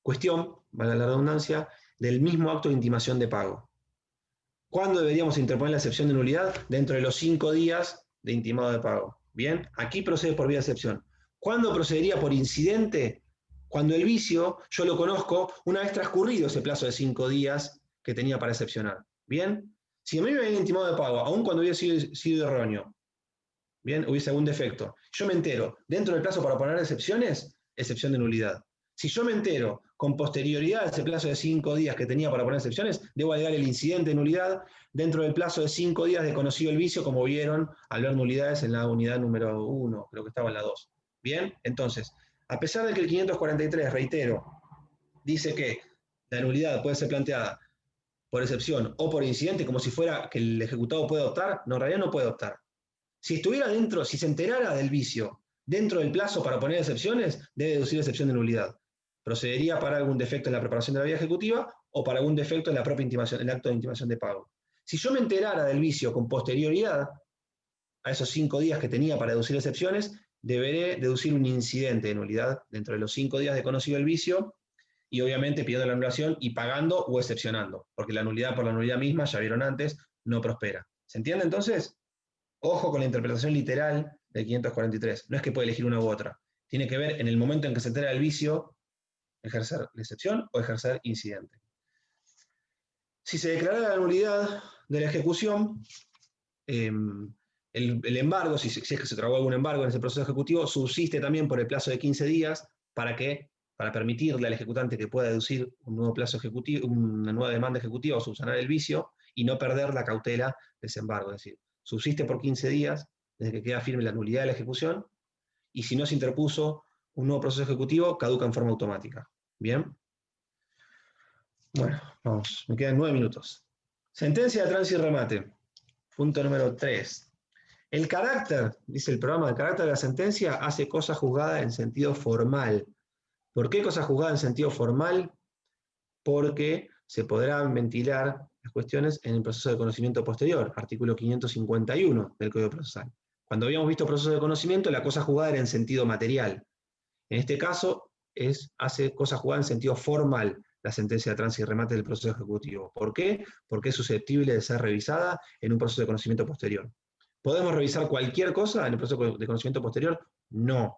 cuestión, valga la redundancia, del mismo acto de intimación de pago. ¿Cuándo deberíamos interponer la excepción de nulidad? Dentro de los 5 días de intimado de pago. Bien, aquí procede por vía de excepción. ¿Cuándo procedería por incidente? Cuando el vicio yo lo conozco una vez transcurrido ese plazo de 5 días que tenía para excepcionar. Bien, si a mí me habían intimado de pago, aun cuando hubiera sido erróneo, bien, hubiese algún defecto, yo me entero dentro del plazo para poner excepciones, excepción de nulidad. Si yo me entero con posterioridad a ese plazo de 5 días que tenía para poner excepciones, debo alegar el incidente de nulidad dentro del plazo de 5 días de conocido el vicio, como vieron al ver nulidades en la unidad número 1, creo que estaba en la 2. Bien, entonces, a pesar de que el 543, reitero, dice que la nulidad puede ser planteada por excepción o por incidente, como si fuera que el ejecutado puede optar, no, en realidad no puede optar. Si estuviera dentro, si se enterara del vicio dentro del plazo para poner excepciones, debe deducir excepción de nulidad. Procedería para algún defecto en la preparación de la vía ejecutiva o para algún defecto en la propia intimación, el acto de intimación de pago. Si yo me enterara del vicio con posterioridad a esos 5 días que tenía para deducir excepciones, deberé deducir un incidente de nulidad dentro de los 5 días de conocido el vicio y obviamente pidiendo la anulación y pagando o excepcionando, porque la nulidad por la nulidad misma, ya vieron antes, no prospera. ¿Se entiende entonces? Ojo con la interpretación literal del 543. No es que puede elegir una u otra. Tiene que ver en el momento en que se entera del vicio, ejercer la excepción o ejercer incidente. Si se declara la nulidad de la ejecución, el embargo, si es que se trabó algún embargo en ese proceso ejecutivo, subsiste también por el plazo de 15 días para permitirle al ejecutante que pueda deducir un nuevo plazo ejecutivo, una nueva demanda ejecutiva o subsanar el vicio y no perder la cautela de ese embargo. Es decir, subsiste por 15 días desde que queda firme la nulidad de la ejecución y si no se interpuso un nuevo proceso ejecutivo, caduca en forma automática. ¿Bien? Bueno, vamos, me quedan 9 minutos. Sentencia de tránsito y remate. Punto número 3. El carácter, dice el programa, el carácter de la sentencia hace cosa juzgada en sentido formal. ¿Por qué cosa juzgada en sentido formal? Porque se podrán ventilar las cuestiones en el proceso de conocimiento posterior, artículo 551 del Código Procesal. Cuando habíamos visto proceso de conocimiento, la cosa juzgada era en sentido material. En este caso, hace cosa jugada en sentido formal la sentencia de tránsito y remate del proceso ejecutivo. ¿Por qué? Porque es susceptible de ser revisada en un proceso de conocimiento posterior. ¿Podemos revisar cualquier cosa en el proceso de conocimiento posterior? No.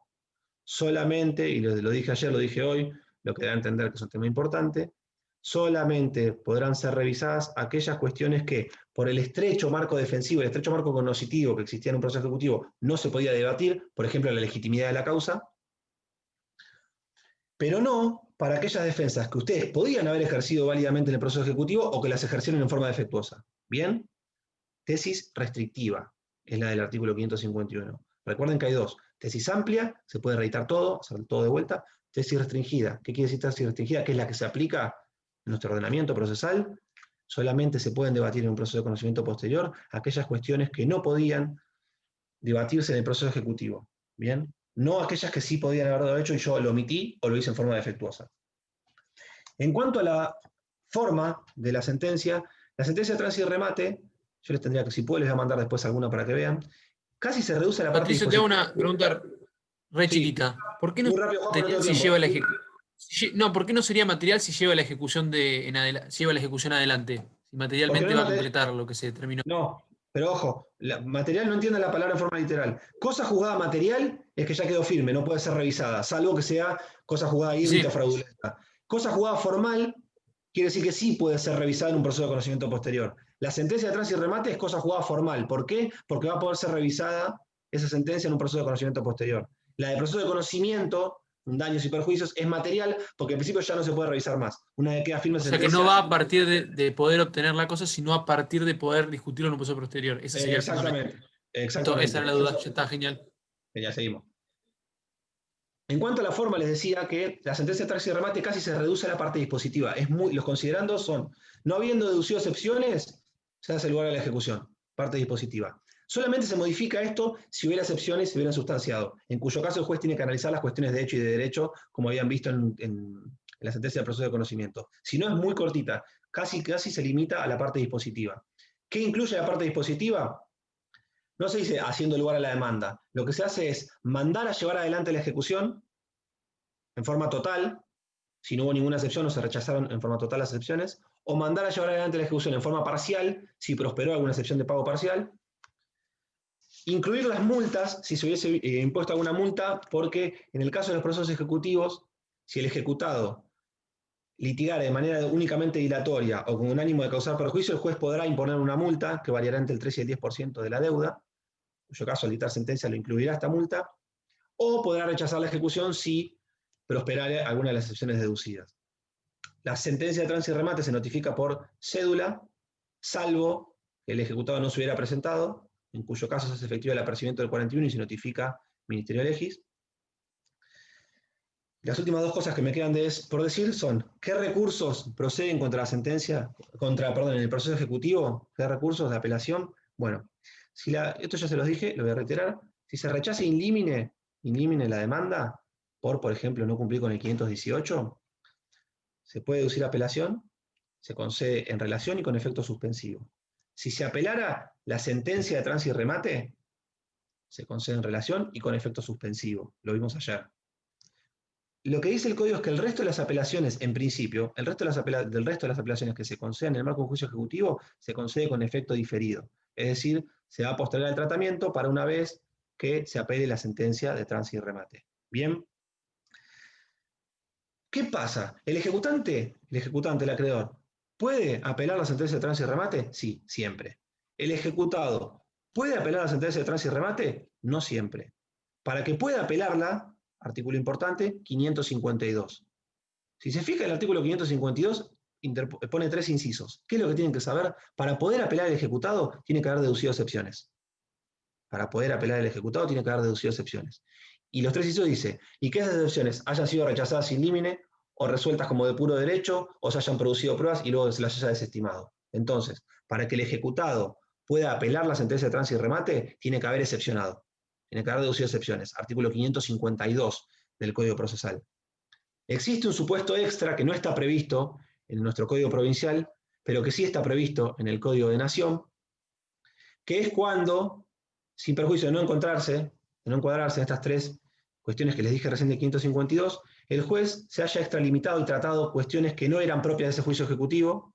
Solamente, y lo dije ayer, lo dije hoy, lo que da a entender que es un tema importante, solamente podrán ser revisadas aquellas cuestiones que, por el estrecho marco defensivo, el estrecho marco cognoscitivo que existía en un proceso ejecutivo, no se podía debatir, por ejemplo, la legitimidad de la causa, pero no para aquellas defensas que ustedes podían haber ejercido válidamente en el proceso ejecutivo o que las ejercieron en forma defectuosa. ¿Bien? Tesis restrictiva es la del artículo 551. Recuerden que hay dos. Tesis amplia, se puede reeditar todo, hacer todo de vuelta. Tesis restringida. ¿Qué quiere decir tesis restringida? Que es la que se aplica en nuestro ordenamiento procesal. Solamente se pueden debatir en un proceso de conocimiento posterior aquellas cuestiones que no podían debatirse en el proceso ejecutivo. ¿Bien? No aquellas que sí podían haberlo hecho y yo lo omití o lo hice en forma defectuosa. En cuanto a la forma de la sentencia de tránsito y remate, yo les tendría que, si puedo, les voy a mandar después alguna para que vean, casi se reduce a la parte Patricio, te hago una pregunta re chiquita. ¿Por qué no muy rápido, Juan, material no si tengo lleva la tiempo. no, ¿por qué no sería material si lleva la ejecución adelante? Si materialmente va a completar lo que se determinó. No, pero ojo, material no entiende la palabra en forma literal. Cosa jugada material es que ya quedó firme, no puede ser revisada, salvo que sea cosa jugada híbrida, fraudulenta. Cosa jugada formal quiere decir que sí puede ser revisada en un proceso de conocimiento posterior. La sentencia de tránsito y remate es cosa jugada formal. ¿Por qué? Porque va a poder ser revisada esa sentencia en un proceso de conocimiento posterior. La de proceso de conocimiento, daños y perjuicios, es material porque en principio ya no se puede revisar más. Una vez que queda firme O sea sentencia... que no va a partir de poder obtener la cosa, sino a partir de poder discutirlo en un proceso posterior. Ese sería exactamente. Esa era la duda, ya está genial. Genial, seguimos. En cuanto a la forma, les decía que la sentencia de tránsito y remate casi se reduce a la parte dispositiva. Los considerandos son, no habiendo deducido excepciones, se hace lugar a la ejecución, parte dispositiva. Solamente se modifica esto si hubiera excepciones y se hubieran sustanciado, en cuyo caso el juez tiene que analizar las cuestiones de hecho y de derecho, como habían visto en la sentencia del proceso de conocimiento. Si no, es muy cortita, casi se limita a la parte dispositiva. ¿Qué incluye la parte dispositiva? No se dice haciendo lugar a la demanda. Lo que se hace es mandar a llevar adelante la ejecución en forma total, si no hubo ninguna excepción o se rechazaron en forma total las excepciones, o mandar a llevar adelante la ejecución en forma parcial, si prosperó alguna excepción de pago parcial. Incluir las multas, si se hubiese impuesto alguna multa, porque en el caso de los procesos ejecutivos, si el ejecutado litigara de manera únicamente dilatoria o con un ánimo de causar perjuicio, el juez podrá imponer una multa que variará entre el 3 y el 10% de la deuda, en cuyo caso al dictar sentencia lo incluirá esta multa, o podrá rechazar la ejecución si prosperara alguna de las excepciones deducidas. La sentencia de tránsito y remate se notifica por cédula, salvo que el ejecutado no se hubiera presentado, en cuyo caso se hace efectiva el apercibimiento del 41 y se notifica Ministerio Legis. Las últimas dos cosas que me quedan por decir son, ¿qué recursos proceden contra la sentencia, en el proceso ejecutivo? ¿Qué recursos de apelación? Bueno, esto ya se los dije, lo voy a reiterar. Si se rechaza in limine la demanda, por ejemplo, no cumplir con el 518, se puede deducir apelación, se concede en relación y con efecto suspensivo. Si se apelara la sentencia de tránsito y remate, se concede en relación y con efecto suspensivo. Lo vimos ayer. Lo que dice el código es que el resto de las apelaciones, en principio, del resto de las apelaciones que se conceden en el marco de un juicio ejecutivo, se concede con efecto diferido. Es decir, se va a postergar el tratamiento para una vez que se apele la sentencia de tránsito y remate. Bien. ¿Qué pasa? ¿El ejecutante, el acreedor, puede apelar la sentencia de tránsito y remate? Sí, siempre. ¿El ejecutado puede apelar la sentencia de tránsito y remate? No siempre. Para que pueda apelarla, artículo importante, 552. Si se fija el artículo 552, pone 3 incisos. ¿Qué es lo que tienen que saber? Para poder apelar al ejecutado, tiene que haber deducido excepciones. Para poder apelar al ejecutado, tiene que haber deducido excepciones. Y los 3 incisos dice, y que esas excepciones hayan sido rechazadas in limine, o resueltas como de puro derecho, o se hayan producido pruebas y luego se las haya desestimado. Entonces, para que el ejecutado pueda apelar la sentencia de tránsito y remate, tiene que haber excepcionado. Tiene que haber deducido excepciones. Artículo 552 del Código Procesal. Existe un supuesto extra que no está previsto en nuestro Código Provincial, pero que sí está previsto en el Código de Nación, que es cuando, sin perjuicio de no encuadrarse en estas 3 cuestiones que les dije recién de 552, el juez se haya extralimitado y tratado cuestiones que no eran propias de ese juicio ejecutivo,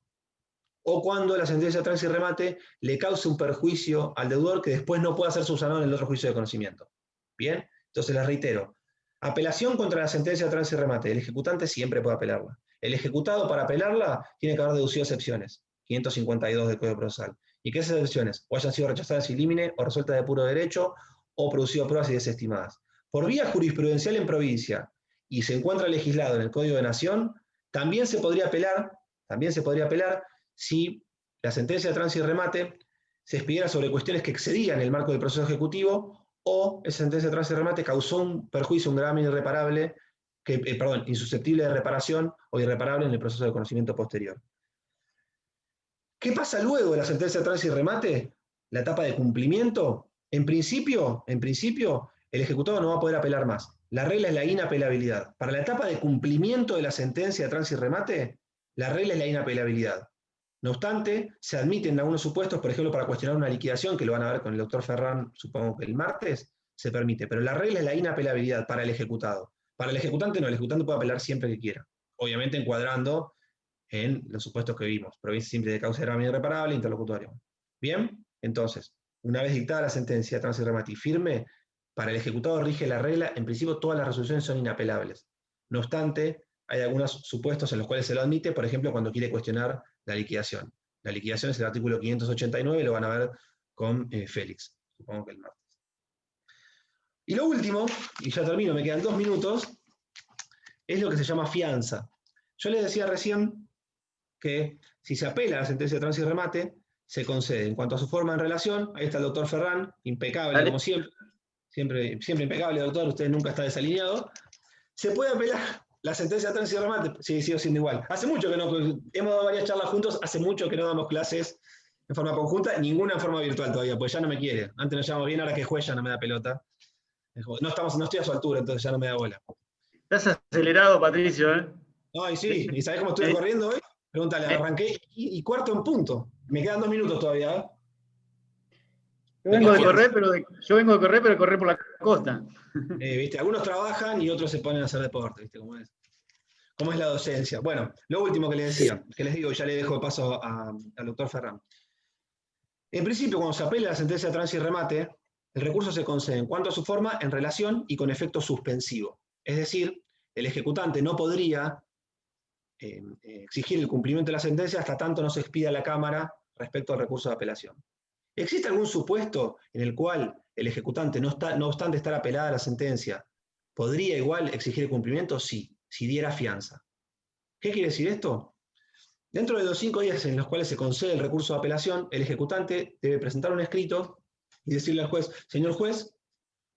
o cuando la sentencia de tránsito y remate le cause un perjuicio al deudor que después no pueda ser subsanado en el otro juicio de conocimiento. ¿Bien? Entonces les reitero, apelación contra la sentencia de tránsito y remate, el ejecutante siempre puede apelarla. El ejecutado para apelarla tiene que haber deducido excepciones, 552 del Código Procesal. ¿Y qué excepciones? O hayan sido rechazadas in limine, o resueltas de puro derecho, o producido pruebas y desestimadas. Por vía jurisprudencial en provincia, y se encuentra legislado en el Código de Nación, también se podría apelar si la sentencia de tránsito y remate se expidiera sobre cuestiones que excedían el marco del proceso ejecutivo, o esa sentencia de tránsito y remate causó un perjuicio, un gravamen irreparable, insusceptible de reparación o irreparable en el proceso de conocimiento posterior. ¿Qué pasa luego de la sentencia de tránsito y remate? La etapa de cumplimiento. En principio, el ejecutado no va a poder apelar más. La regla es la inapelabilidad. Para la etapa de cumplimiento de la sentencia de tránsito y remate, la regla es la inapelabilidad. No obstante, se admiten algunos supuestos, por ejemplo, para cuestionar una liquidación, que lo van a ver con el doctor Ferran, supongo que el martes, se permite. Pero la regla es la inapelabilidad para el ejecutado. Para el ejecutante no, el ejecutante puede apelar siempre que quiera. Obviamente encuadrando en los supuestos que vimos. Provincia simple de causa grave irreparable, interlocutorio. Bien, entonces, una vez dictada la sentencia de tránsito y remate y firme, para el ejecutado rige la regla, en principio todas las resoluciones son inapelables. No obstante, hay algunos supuestos en los cuales se lo admite, por ejemplo, cuando quiere cuestionar la liquidación. La liquidación es el artículo 589, lo van a ver con Félix, supongo que el martes. Y lo último, y ya termino, me quedan 2 minutos, es lo que se llama fianza. Yo les decía recién que si se apela a la sentencia de tránsito y remate, se concede. En cuanto a su forma en relación, ahí está el doctor Ferran, impecable. Dale. Como siempre. Siempre impecable, doctor, usted nunca está desalineado. Se puede apelar la sentencia de tránsito y remate, sí, sigue siendo igual. Hace mucho que no, hemos dado varias charlas juntos, hace mucho que no damos clases en forma conjunta, ninguna en forma virtual todavía, pues ya no me quiere. Antes nos llevamos bien, ahora que juez ya no me da pelota. No estoy a su altura, entonces ya no me da bola. Estás acelerado, Patricio, ¿eh? No, y sí, ¿y sabés cómo estoy corriendo hoy? Pregúntale, arranqué y cuarto en punto. Me quedan 2 minutos todavía, ¿eh? Yo vengo de correr, pero correr por la costa. ¿Viste? Algunos trabajan y otros se ponen a hacer deporte, ¿viste? ¿Cómo es la docencia? Bueno, lo último que les decía, que les digo, ya le dejo de paso al doctor Ferran. En principio, cuando se apela a la sentencia de tránsito y remate, el recurso se concede en cuanto a su forma, en relación y con efecto suspensivo. Es decir, el ejecutante no podría exigir el cumplimiento de la sentencia hasta tanto no se expida a la Cámara respecto al recurso de apelación. ¿Existe algún supuesto en el cual el ejecutante, no obstante estar apelada a la sentencia, podría igual exigir el cumplimiento? Sí, si diera fianza. ¿Qué quiere decir esto? Dentro de los 5 días en los cuales se concede el recurso de apelación, el ejecutante debe presentar un escrito y decirle al juez: señor juez,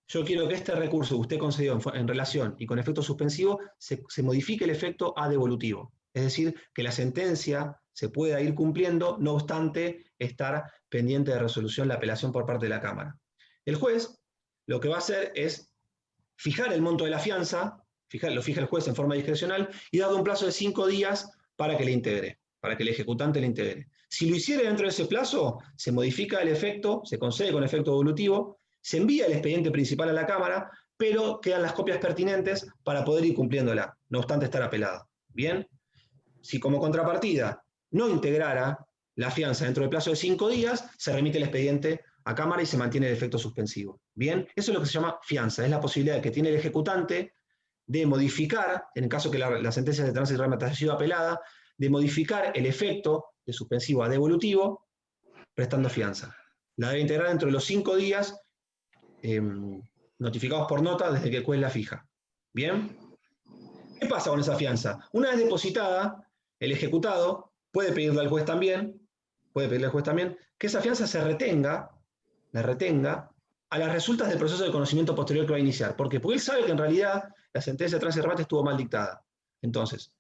yo quiero que este recurso que usted concedió en relación y con efecto suspensivo se modifique el efecto a devolutivo. Es decir, que la sentencia se pueda ir cumpliendo, no obstante estar pendiente de resolución la apelación por parte de la Cámara. El juez lo que va a hacer es fijar el monto de la fianza, lo fija el juez en forma discrecional, y darle un plazo de 5 días para que le integre, para que el ejecutante le integre. Si lo hiciera dentro de ese plazo, se modifica el efecto, se concede con efecto devolutivo, se envía el expediente principal a la Cámara, pero quedan las copias pertinentes para poder ir cumpliéndola, no obstante estar apelada. ¿Bien? Si como contrapartida no integrara la fianza dentro del plazo de 5 días, se remite el expediente a Cámara y se mantiene el efecto suspensivo. ¿Bien? Eso es lo que se llama fianza, es la posibilidad que tiene el ejecutante de modificar, en el caso que la sentencia de tránsito y remate haya sido apelada, de modificar el efecto de suspensivo a devolutivo prestando fianza. La debe integrar dentro de los 5 días notificados por nota desde que el juez la fija. ¿Bien? ¿Qué pasa con esa fianza? Una vez depositada, el ejecutado puede pedirle al juez también, que esa fianza se retenga a las resultas del proceso de conocimiento posterior que va a iniciar. ¿Por qué? Porque él sabe que en realidad la sentencia de tránsito y remate estuvo mal dictada. Entonces,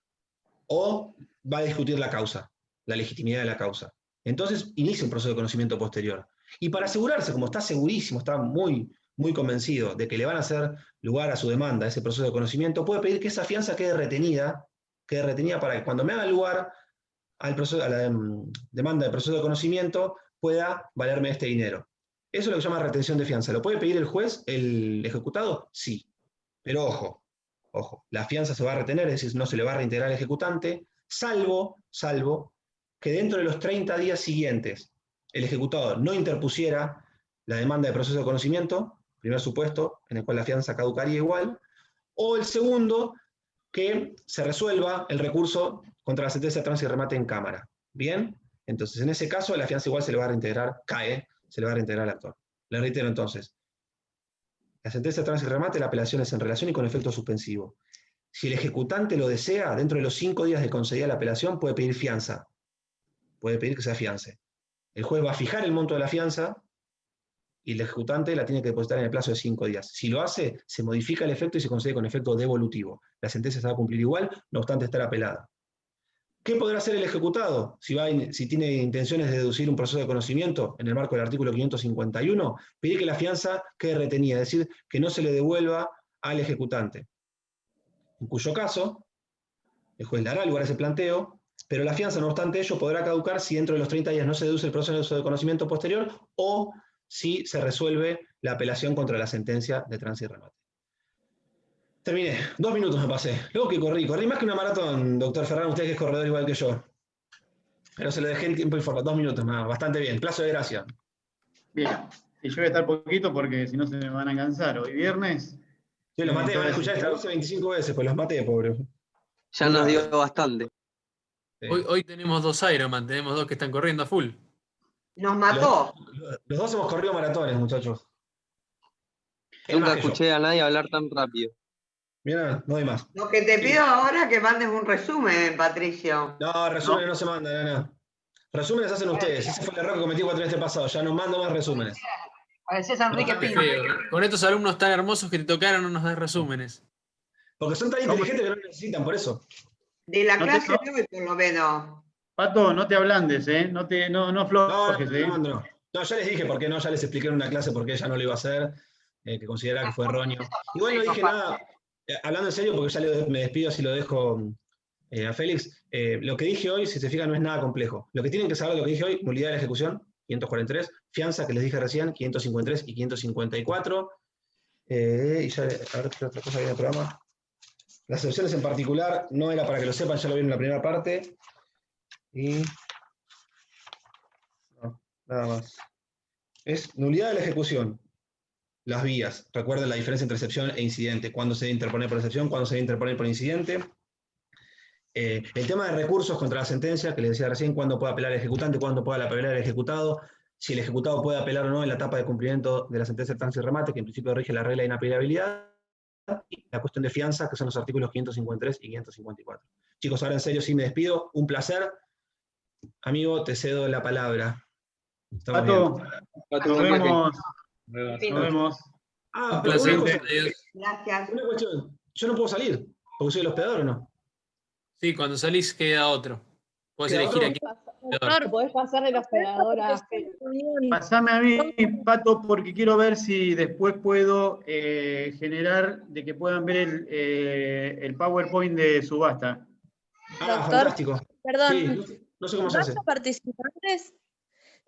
o va a discutir la causa, la legitimidad de la causa. Entonces, inicia un proceso de conocimiento posterior. Y para asegurarse, como está segurísimo, está muy convencido de que le van a hacer lugar a su demanda, a ese proceso de conocimiento, puede pedir que esa fianza quede retenida para que cuando me haga lugar a la demanda de proceso de conocimiento, pueda valerme este dinero. Eso es lo que se llama retención de fianza. ¿Lo puede pedir el juez, el ejecutado? Sí. Pero ojo, la fianza se va a retener, es decir, no se le va a reintegrar al ejecutante, salvo que dentro de los 30 días siguientes el ejecutado no interpusiera la demanda de proceso de conocimiento, primer supuesto, en el cual la fianza caducaría igual, o el segundo, que se resuelva el recurso contra la sentencia de tránsito y remate en cámara. ¿Bien? Entonces, en ese caso, la fianza igual se le va a reintegrar, se le va a reintegrar al actor. Le reitero entonces, la sentencia de tránsito y remate, la apelación es en relación y con efecto suspensivo. Si el ejecutante lo desea, dentro de los 5 días de concedida la apelación, puede pedir fianza. Puede pedir que se afiance. El juez va a fijar el monto de la fianza y el ejecutante la tiene que depositar en el plazo de 5 días. Si lo hace, se modifica el efecto y se concede con efecto devolutivo. La sentencia se va a cumplir igual, no obstante estar apelada. ¿Qué podrá hacer el ejecutado si tiene intenciones de deducir un proceso de conocimiento en el marco del artículo 551? Pedir que la fianza quede retenida, es decir, que no se le devuelva al ejecutante. En cuyo caso, el juez dará lugar a ese planteo, pero la fianza, no obstante ello, podrá caducar si dentro de los 30 días no se deduce el proceso de conocimiento posterior o si se resuelve la apelación contra la sentencia de tránsito y remate. Terminé. 2 minutos me pasé. Luego que corrí más que una maratón, doctor Ferran, usted que es corredor igual que yo. Pero se lo dejé en tiempo y forma, 2 minutos más, bastante bien. Plazo de gracia. Bien. Y yo voy a estar poquito porque si no se me van a cansar. Hoy viernes. Yo los maté, van a escuchar esta voz 25 veces, pues los maté, pobre. Ya nos dio bastante. Sí. Hoy tenemos 2 Ironman, tenemos 2 que están corriendo a full. Nos mató. Los 2 hemos corrido maratones, muchachos. Nunca escuché a nadie hablar tan rápido. Mira, no hay más. Lo que te pido ahora es que mandes un resumen, Patricio. No, resúmenes no se mandan, no. Resúmenes hacen ustedes. Ese fue el error que cometí 4 meses pasado. Ya no mando más resúmenes. Parecés a Enrique Qué Pino. feo. Con estos alumnos tan hermosos que te tocaron no nos das resúmenes. Porque son tan inteligentes que no lo necesitan, por eso. De la No te- clase de hoy, por lo menos. Pato, no te ablandes, ¿eh? No aflojes, ¿eh? No, ya les dije por qué no, ya les expliqué en una clase por qué ella no lo iba a hacer, que consideraba que fue erróneo. Igual no dije nada, hablando en serio, porque ya me despido, así lo dejo a Félix. Lo que dije hoy, si se fijan, no es nada complejo. Lo que tienen que saber de lo que dije hoy, nulidad de la ejecución, 543, fianza, que les dije recién, 553 y 554. Y ya, a ver qué otra cosa había en el programa. Las excepciones en particular, no era para que lo sepan, ya lo vieron en la primera parte. Y no, nada más. Es nulidad de la ejecución. Las vías. Recuerden la diferencia entre excepción e incidente. Cuándo se debe interponer por excepción, cuándo se debe interponer por incidente. El tema de recursos contra la sentencia, que les decía recién, cuándo puede apelar el ejecutante, cuándo puede apelar el ejecutado, si el ejecutado puede apelar o no en la etapa de cumplimiento de la sentencia de tránsito y remate, que en principio rige la regla de inapelabilidad, y la cuestión de fianza, que son los artículos 553 y 554. Chicos, ahora en serio sí me despido. Un placer. Amigo, te cedo la palabra. Pato, nos vemos. Nos Nos vemos. Ah, Un pero placer. una cosa, Gracias. una cuestión. Yo no puedo salir, porque soy el hospedador, ¿o no? Sí, cuando salís queda otro. Podés ¿Queda elegir otro? a quién. Podés pasar el hospedador a Pasame a mí, Pato, porque quiero ver si después puedo generar de que puedan ver el PowerPoint de subasta. Ah, Doctor, fantástico. perdón. Sí, no sé cómo se hace. Vaya participantes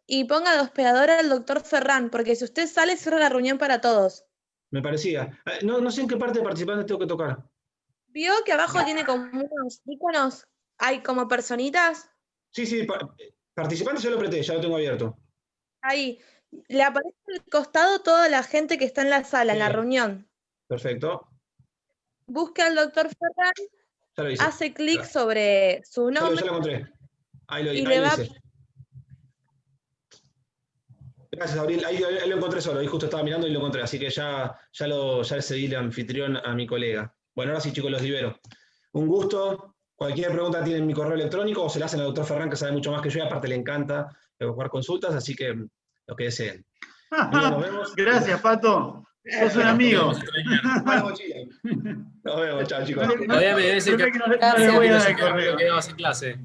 y ponga de hospedador al doctor Ferran, porque si usted sale, cierra la reunión para todos. Me parecía. No sé en qué parte de participantes tengo que tocar. ¿Vio que abajo tiene como unos iconos? Hay como personitas. Sí, participantes ya lo apreté, ya lo tengo abierto. Ahí. Le aparece al costado toda la gente que está en la sala, en la Sí. reunión. Perfecto. Busca al doctor Ferran, Ya lo hice. hace clic sobre su Ya nombre lo encontré. Ahí lo y ahí le lo va. hice. Gracias, Abril. Ahí lo encontré solo. Ahí justo estaba mirando y lo encontré. Así que ya le cedí el anfitrión a mi colega. Bueno, ahora sí, chicos, los libero. Un gusto. Cualquier pregunta tienen mi correo electrónico o se la hacen al doctor Ferran, que sabe mucho más que yo, y aparte le encanta jugar consultas, así que lo que deseen. Amigos, nos vemos. Gracias, Pato. Sos un amigo. Buena mochila. Nos vemos, chao, chicos. Todavía me debes el No le que voy a dar el lo correo. que dabas en clase.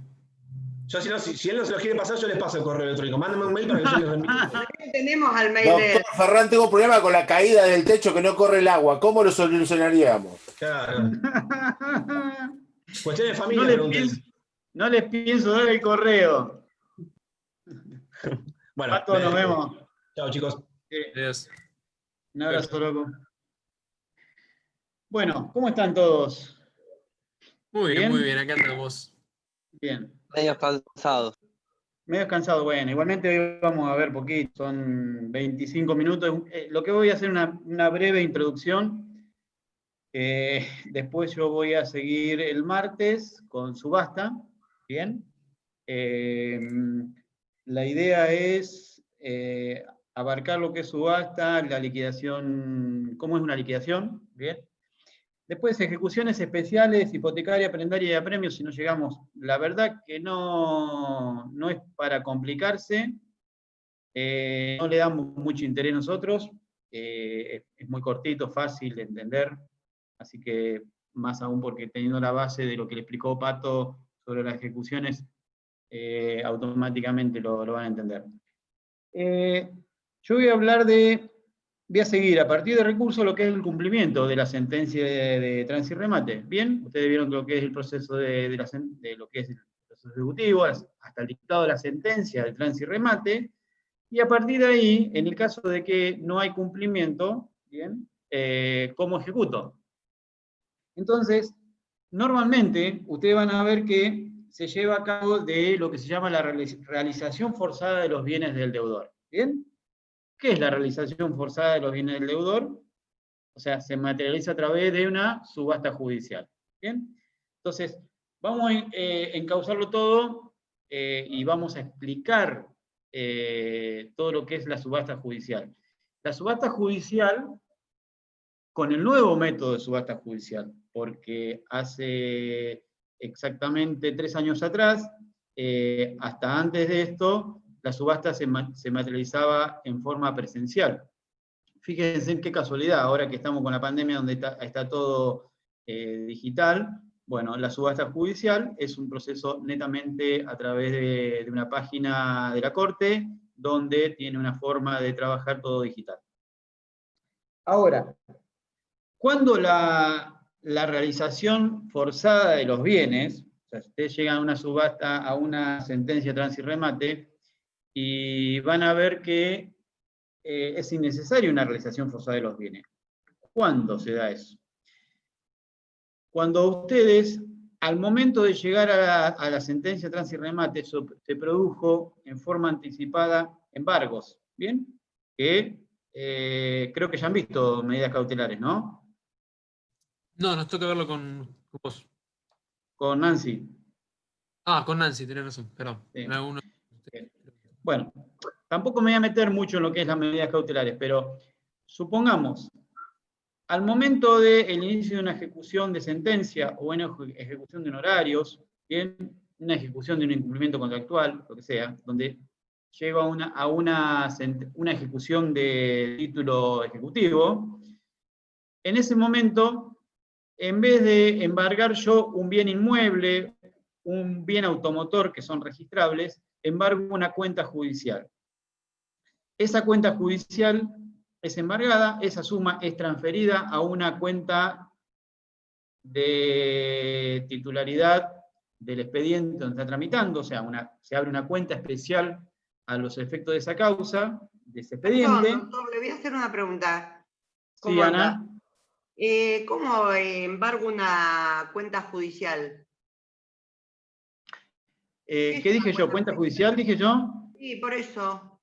Yo, si él no se los quiere pasar, yo les paso el correo electrónico. Mándame un mail para que yo les reenvíe. Tenemos al mail Doctor de... Ferran, tengo un problema con la caída del techo que no corre el agua. ¿Cómo lo solucionaríamos? Claro. Cuestión de familia, No les pienso dar el correo. Bueno, Pato, nos vemos. Chao, chicos. Adiós. Un abrazo, loco. Bueno, ¿cómo están todos? Muy bien, ¿Bien? muy bien, acá andamos. Bien. Medio cansados. Medio cansado, bueno, igualmente hoy vamos a ver poquito, son 25 minutos. Lo que voy a hacer es una breve introducción. Después yo voy a seguir el martes con subasta, ¿bien? La idea es abarcar lo que es subasta, la liquidación, cómo es una liquidación, ¿bien? Después, ejecuciones especiales, hipotecaria, prendaria y a premios, si no llegamos. La verdad que no es para complicarse, no le damos mucho interés nosotros, es muy cortito, fácil de entender, así que más aún porque teniendo la base de lo que le explicó Pato sobre las ejecuciones, automáticamente lo van a entender. Yo voy a hablar voy a seguir a partir de recursos lo que es el cumplimiento de la sentencia de tránsito y remate. Bien, ustedes vieron lo que es el proceso de lo que es el proceso ejecutivo, hasta el dictado de la sentencia de tránsito y remate, y a partir de ahí, en el caso de que no hay cumplimiento, bien, ¿cómo ejecuto? Entonces, normalmente, ustedes van a ver que se lleva a cabo de lo que se llama la realización forzada de los bienes del deudor. ¿Bien? ¿Qué es la realización forzada de los bienes del deudor? O sea, se materializa a través de una subasta judicial. ¿Bien? Entonces, vamos a encauzarlo todo y vamos a explicar todo lo que es la subasta judicial. La subasta judicial, con el nuevo método de subasta judicial, porque hace exactamente 3 años atrás, hasta antes de esto, la subasta se materializaba en forma presencial. Fíjense en qué casualidad, ahora que estamos con la pandemia donde está todo digital, bueno, la subasta judicial es un proceso netamente a través de una página de la Corte, donde tiene una forma de trabajar todo digital. Ahora, cuando la realización forzada de los bienes, o sea, si ustedes llegan a una subasta, a una sentencia de tránsito y remate, y van a ver que es innecesaria una realización forzada de los bienes. ¿Cuándo se da eso? Cuando ustedes, al momento de llegar a la sentencia de tránsito y remate, se produjo en forma anticipada embargos, ¿bien? Que creo que ya han visto medidas cautelares, ¿no? No, nos toca verlo con vos. Con Nancy. Ah, con Nancy, tenés razón, perdón. Sí. Bueno, tampoco me voy a meter mucho en lo que es las medidas cautelares, pero supongamos, al momento del inicio de una ejecución de sentencia o una ejecución de honorarios, ¿bien? Una ejecución de un incumplimiento contractual, lo que sea, donde lleva a una ejecución de título ejecutivo, en ese momento, en vez de embargar yo un bien inmueble, un bien automotor que son registrables, embargo una cuenta judicial. Esa cuenta judicial es embargada, esa suma es transferida a una cuenta de titularidad del expediente donde está tramitando, o sea, se abre una cuenta especial a los efectos de esa causa, de ese expediente. Doctor, le voy a hacer una pregunta. Sí, Ana. ¿Cómo embargo una cuenta judicial? ¿Qué dije yo? ¿Cuenta judicial, dije yo? Sí, por eso.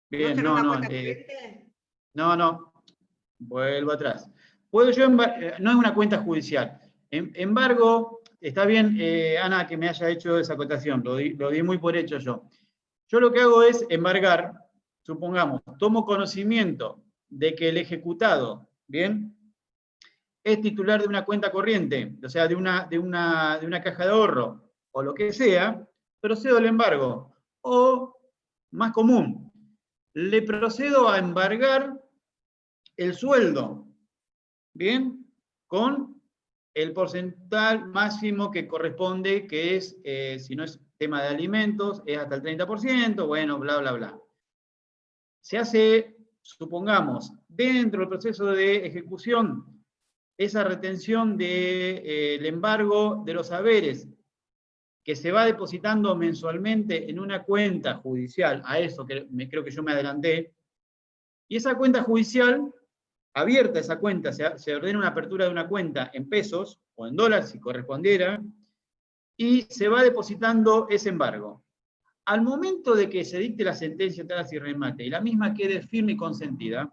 Bien, ¿No será una no. cuenta corriente? No. Vuelvo atrás. No es una cuenta judicial. Embargo, está bien, Ana, que me haya hecho esa acotación, lo di muy por hecho yo. Yo lo que hago es embargar, supongamos, tomo conocimiento de que el ejecutado, ¿bien?, es titular de una cuenta corriente, o sea, de una caja de ahorro, o lo que sea, procedo al embargo. O, más común, le procedo a embargar el sueldo, ¿bien? Con el porcentaje máximo que corresponde, que es, si no es tema de alimentos, es hasta el 30%, bueno, bla, bla, bla. Se hace, supongamos, dentro del proceso de ejecución, esa retención del embargo de los haberes, que se va depositando mensualmente en una cuenta judicial, a eso que creo que yo me adelanté, y esa cuenta judicial abierta esa cuenta, se ordena una apertura de una cuenta en pesos o en dólares si correspondiera, y se va depositando ese embargo. Al momento de que se dicte la sentencia de tras y remate y la misma quede firme y consentida,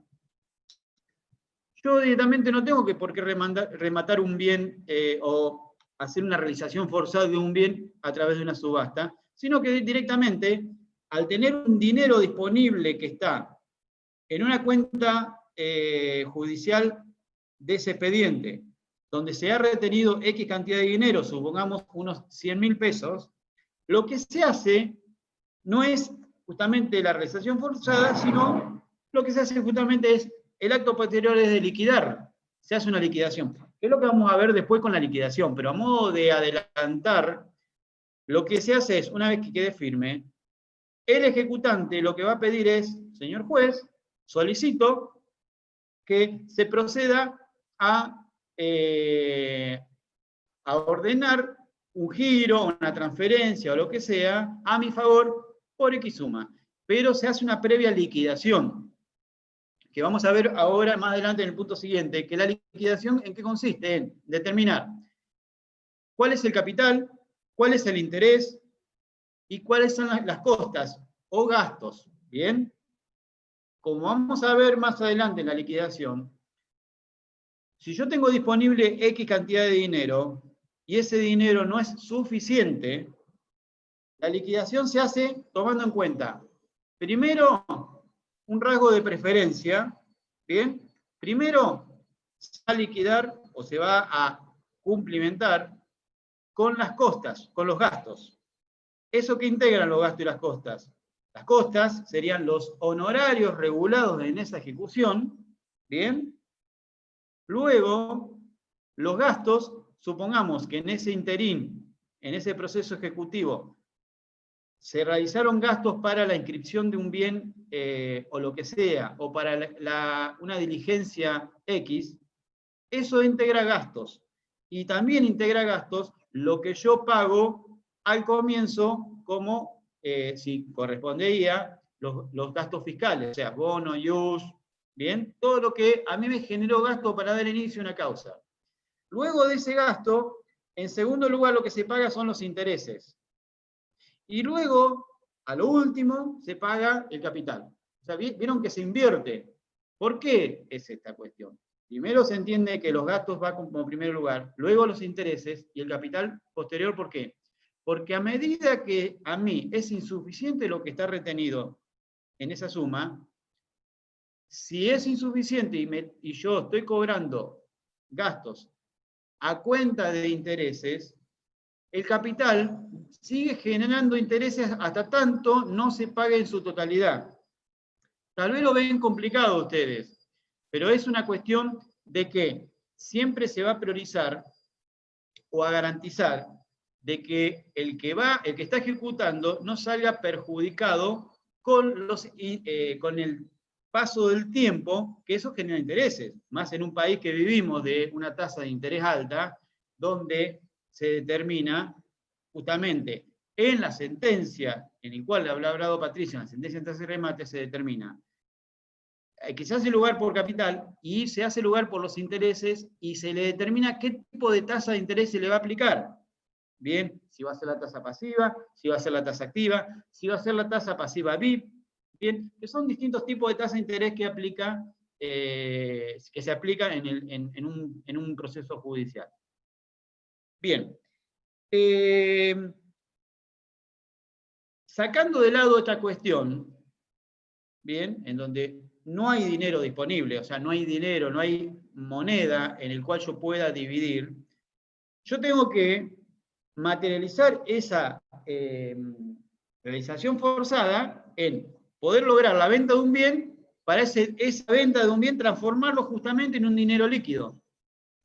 yo directamente no tengo por qué rematar un bien o hacer una realización forzada de un bien a través de una subasta, sino que directamente, al tener un dinero disponible que está en una cuenta judicial de ese expediente, donde se ha retenido X cantidad de dinero, supongamos unos 100.000 pesos, lo que se hace no es justamente la realización forzada, sino lo que se hace justamente es, el acto posterior es de liquidar, se hace una liquidación. Es lo que vamos a ver después con la liquidación, pero a modo de adelantar, lo que se hace es, una vez que quede firme, el ejecutante lo que va a pedir es, señor juez, solicito que se proceda a ordenar un giro, una transferencia o lo que sea, a mi favor, por X suma. Pero se hace una previa liquidación, que vamos a ver ahora más adelante en el punto siguiente, que la liquidación ¿en qué consiste? En determinar cuál es el capital, cuál es el interés y cuáles son las costas o gastos. ¿Bien? Como vamos a ver más adelante en la liquidación, si yo tengo disponible X cantidad de dinero y ese dinero no es suficiente, la liquidación se hace tomando en cuenta, primero, un rasgo de preferencia, ¿bien? Primero, se va a liquidar o se va a cumplimentar con las costas, con los gastos. ¿Eso qué integran los gastos y las costas? Las costas serían los honorarios regulados en esa ejecución, ¿bien? Luego, los gastos, supongamos que en ese interín, en ese proceso ejecutivo, se realizaron gastos para la inscripción de un bien o lo que sea, o para una diligencia X, eso integra gastos. Y también integra gastos lo que yo pago al comienzo como, si correspondería, los gastos fiscales, o sea, bono, ius, ¿bien? Todo lo que a mí me generó gasto para dar inicio a una causa. Luego de ese gasto, en segundo lugar lo que se paga son los intereses. Y luego, a lo último, se paga el capital. O sea, vieron que se invierte. ¿Por qué es esta cuestión? Primero se entiende que los gastos van como primer lugar, luego los intereses y el capital posterior, ¿por qué? Porque a medida que a mí es insuficiente lo que está retenido en esa suma, si es insuficiente y yo estoy cobrando gastos a cuenta de intereses, el capital sigue generando intereses hasta tanto no se pague en su totalidad. Tal vez lo ven complicado ustedes, pero es una cuestión de que siempre se va a priorizar o a garantizar de que el que está ejecutando no salga perjudicado con el paso del tiempo, que eso genera intereses, más en un país que vivimos de una tasa de interés alta, donde se determina justamente en la sentencia, en el cual habla hablado Patricio, en la sentencia de tras y remate se determina que se hace lugar por capital y se hace lugar por los intereses y se le determina qué tipo de tasa de interés se le va a aplicar. Bien, si va a ser la tasa pasiva, si va a ser la tasa activa, si va a ser la tasa pasiva BIP, bien, que son distintos tipos de tasa de interés que se aplican en un proceso judicial. Bien. Sacando de lado esta cuestión, bien, en donde no hay dinero disponible, o sea, no hay dinero, no hay moneda en el cual yo pueda dividir, yo tengo que materializar esa realización forzada en poder lograr la venta de un bien, para esa venta de un bien transformarlo justamente en un dinero líquido.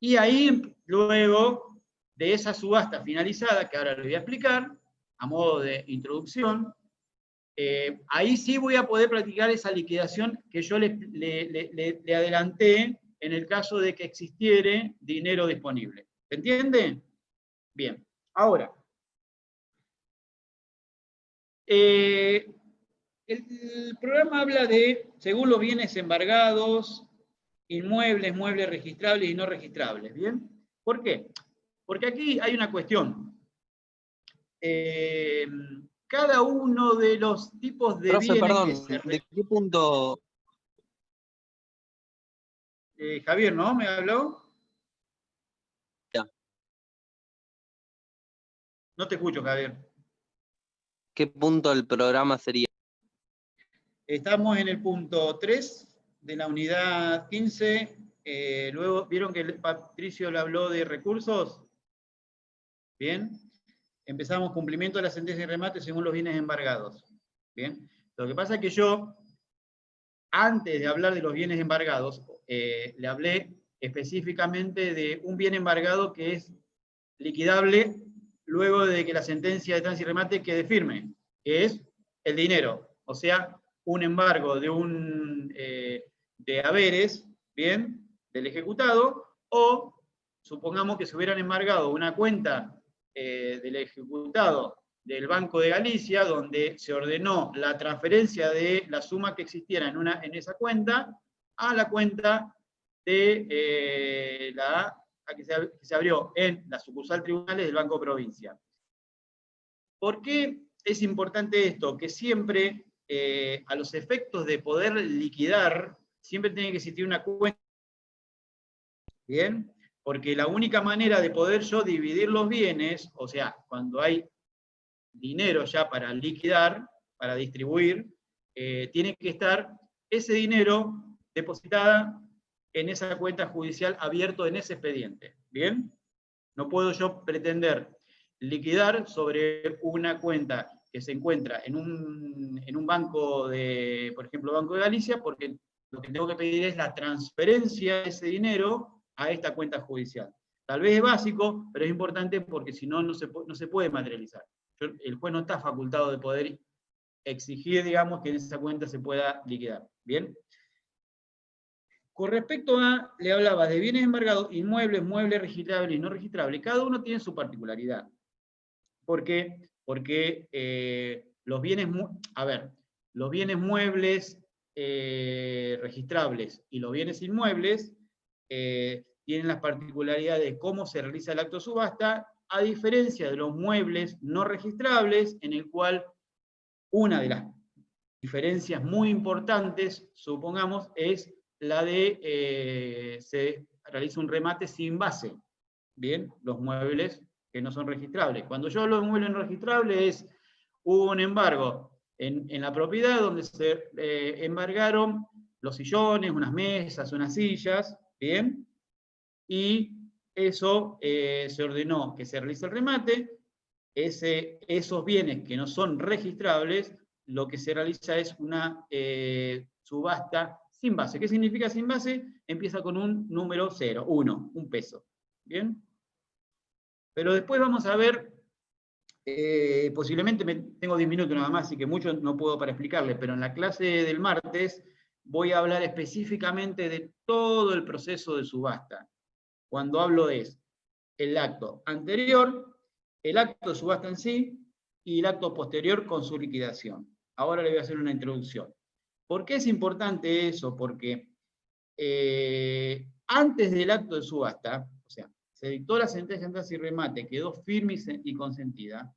Y ahí, luego de esa subasta finalizada, que ahora les voy a explicar, a modo de introducción, ahí sí voy a poder practicar esa liquidación que yo le adelanté en el caso de que existiere dinero disponible. ¿Se entiende? Bien. Ahora, el programa habla de, según los bienes embargados, inmuebles, muebles registrables y no registrables, ¿bien? ¿Por qué? Porque aquí hay una cuestión. Cada uno de los tipos de Profe, bienes perdón, que se... ¿de qué punto? Javier, ¿no? ¿Me habló? Ya. No te escucho, Javier. ¿Qué punto del programa sería? Estamos en el punto 3 de la unidad 15. Luego, ¿vieron que Patricio le habló de recursos? Bien. Empezamos cumplimiento de la sentencia de remate según los bienes embargados. Bien. Lo que pasa es que yo, antes de hablar de los bienes embargados, le hablé específicamente de un bien embargado que es liquidable luego de que la sentencia de tránsito y remate quede firme, que es el dinero. O sea, un embargo de haberes, bien, del ejecutado, o supongamos que se hubieran embargado una cuenta del ejecutado del Banco de Galicia, donde se ordenó la transferencia de la suma que existiera en esa cuenta a la cuenta de que se abrió en la sucursal tribunales del Banco Provincia. ¿Por qué es importante esto? Que siempre, a los efectos de poder liquidar, siempre tiene que existir una cuenta. ¿Bien? Porque la única manera de poder yo dividir los bienes, o sea, cuando hay dinero ya para liquidar, para distribuir, tiene que estar ese dinero depositada en esa cuenta judicial abierto en ese expediente. ¿Bien? No puedo yo pretender liquidar sobre una cuenta que se encuentra en un banco de, por ejemplo, Banco de Galicia, porque lo que tengo que pedir es la transferencia de ese dinero a esta cuenta judicial. Tal vez es básico, pero es importante porque si no, no se puede materializar. El juez no está facultado de poder exigir, digamos, que en esa cuenta se pueda liquidar. ¿Bien? Con respecto a, le hablaba de bienes embargados, inmuebles, muebles registrables y no registrables, cada uno tiene su particularidad. ¿Por qué? Porque los bienes muebles registrables y los bienes inmuebles tienen las particularidades de cómo se realiza el acto de subasta, a diferencia de los muebles no registrables, en el cual una de las diferencias muy importantes, supongamos, es la de se realiza un remate sin base. Bien, los muebles que no son registrables. Cuando yo hablo de muebles no registrables, hubo un embargo en la propiedad donde se embargaron los sillones, unas mesas, unas sillas, bien, y eso se ordenó que se realice el remate. Esos bienes que no son registrables, lo que se realiza es una subasta sin base. ¿Qué significa sin base? Empieza con un número 0, 1, un peso. ¿Bien? Pero después vamos a ver, posiblemente tengo 10 minutos nada más, así que mucho no puedo para explicarles, pero en la clase del martes voy a hablar específicamente de todo el proceso de subasta. Cuando hablo de el acto anterior, el acto de subasta en sí, y el acto posterior con su liquidación. Ahora le voy a hacer una introducción. ¿Por qué es importante eso? Porque antes del acto de subasta, o sea, se dictó la sentencia en tránsito y remate, quedó firme y consentida,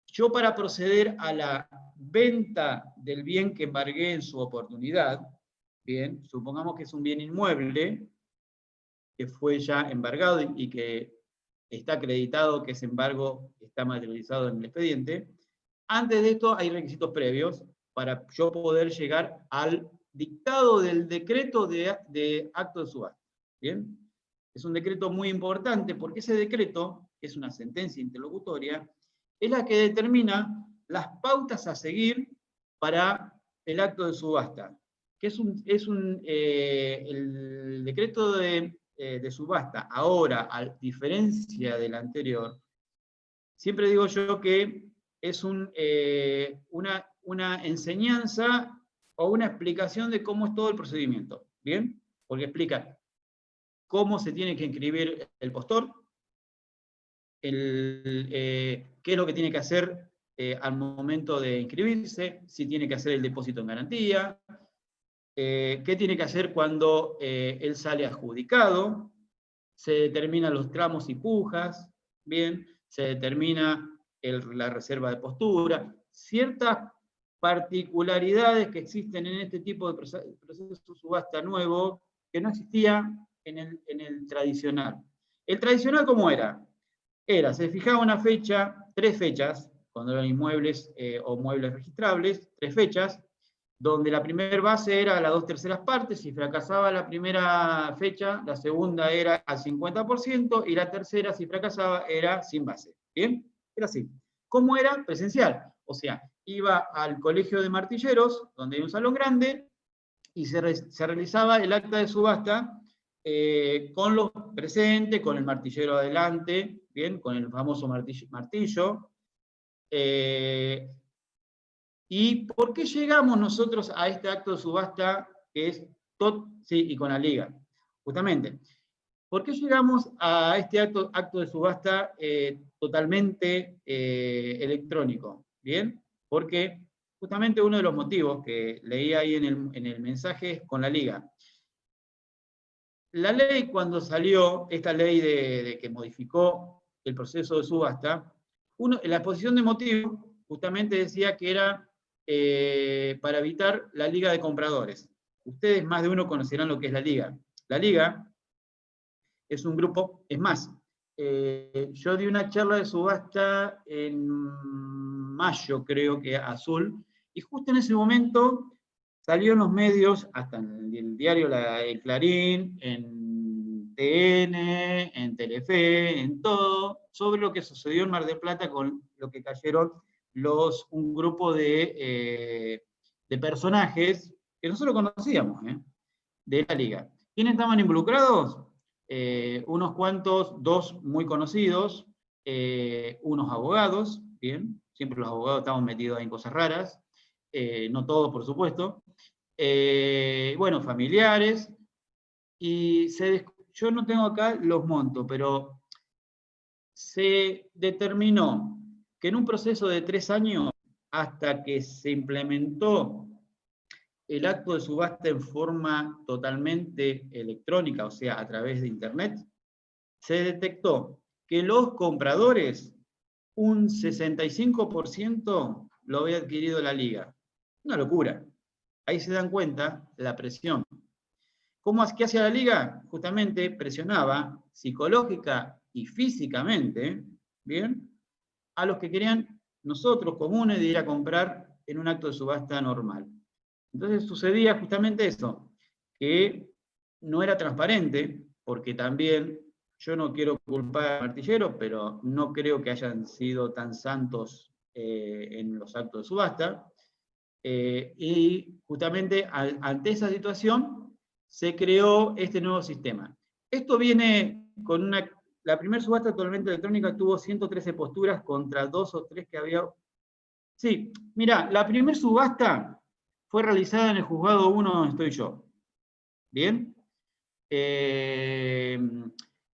yo para proceder a la venta del bien que embargué en su oportunidad, bien, supongamos que es un bien inmueble, que fue ya embargado y que está acreditado que ese embargo está materializado en el expediente. Antes de esto hay requisitos previos para yo poder llegar al dictado del decreto de acto de subasta. ¿Bien? Es un decreto muy importante porque ese decreto, que es una sentencia interlocutoria, es la que determina las pautas a seguir para el acto de subasta. Que el decreto de subasta, ahora, a diferencia del anterior, siempre digo yo que es una enseñanza o una explicación de cómo es todo el procedimiento, ¿bien? Porque explica cómo se tiene que inscribir el postor, qué es lo que tiene que hacer al momento de inscribirse, si tiene que hacer el depósito en garantía, ¿Qué tiene que hacer cuando él sale adjudicado? Se determinan los tramos y pujas, bien, se determina la reserva de postura, ciertas particularidades que existen en este tipo de proceso de subasta nuevo que no existía en el tradicional. ¿El tradicional cómo era? Se fijaba una fecha, 3 fechas, cuando eran inmuebles o muebles registrables, 3 fechas, donde la primera base era a las 2/3 partes, si fracasaba la primera fecha, la segunda era al 50%, y la tercera, si fracasaba, era sin base. ¿Bien? Era así. ¿Cómo era? Presencial. O sea, iba al colegio de martilleros, donde hay un salón grande, y se realizaba el acta de subasta con los presentes, con el martillero adelante, ¿bien? Con el famoso martillo. ¿Y por qué llegamos nosotros a este acto de subasta que es y con la liga? Justamente, ¿por qué llegamos a este acto de subasta totalmente electrónico? ¿Bien? Porque justamente uno de los motivos que leí ahí en el mensaje es con la liga. La ley, cuando salió, esta ley de que modificó el proceso de subasta, en la exposición de motivos justamente decía que era para evitar la liga de compradores. Ustedes más de uno conocerán lo que es la liga. La liga es un grupo, es más, yo di una charla de subasta en mayo, creo que Azul, y justo en ese momento salió en los medios, hasta en el diario El Clarín, en TN, en Telefe, en todo, sobre lo que sucedió en Mar del Plata con lo que cayeron un grupo de personajes que nosotros conocíamos, de la liga. ¿Quiénes estaban involucrados? Unos cuantos, 2 muy conocidos, unos abogados, bien, siempre los abogados estamos metidos en cosas raras, no todos por supuesto, bueno, familiares, y yo no tengo acá los montos, pero se determinó que en un proceso de 3 años, hasta que se implementó el acto de subasta en forma totalmente electrónica, o sea, a través de Internet, se detectó que los compradores, un 65% lo había adquirido la liga. Una locura. Ahí se dan cuenta la presión. ¿Qué hacía la liga? Justamente presionaba psicológica y físicamente, ¿bien?, a los que querían nosotros comunes de ir a comprar en un acto de subasta normal. Entonces sucedía justamente eso, que no era transparente, porque también, yo no quiero culpar al martillero, pero no creo que hayan sido tan santos en los actos de subasta, y justamente ante esa situación se creó este nuevo sistema. Esto viene con la primera subasta totalmente electrónica tuvo 113 posturas contra 2 o 3 que había. Sí, mira, la primera subasta fue realizada en el juzgado 1 donde estoy yo. ¿Bien?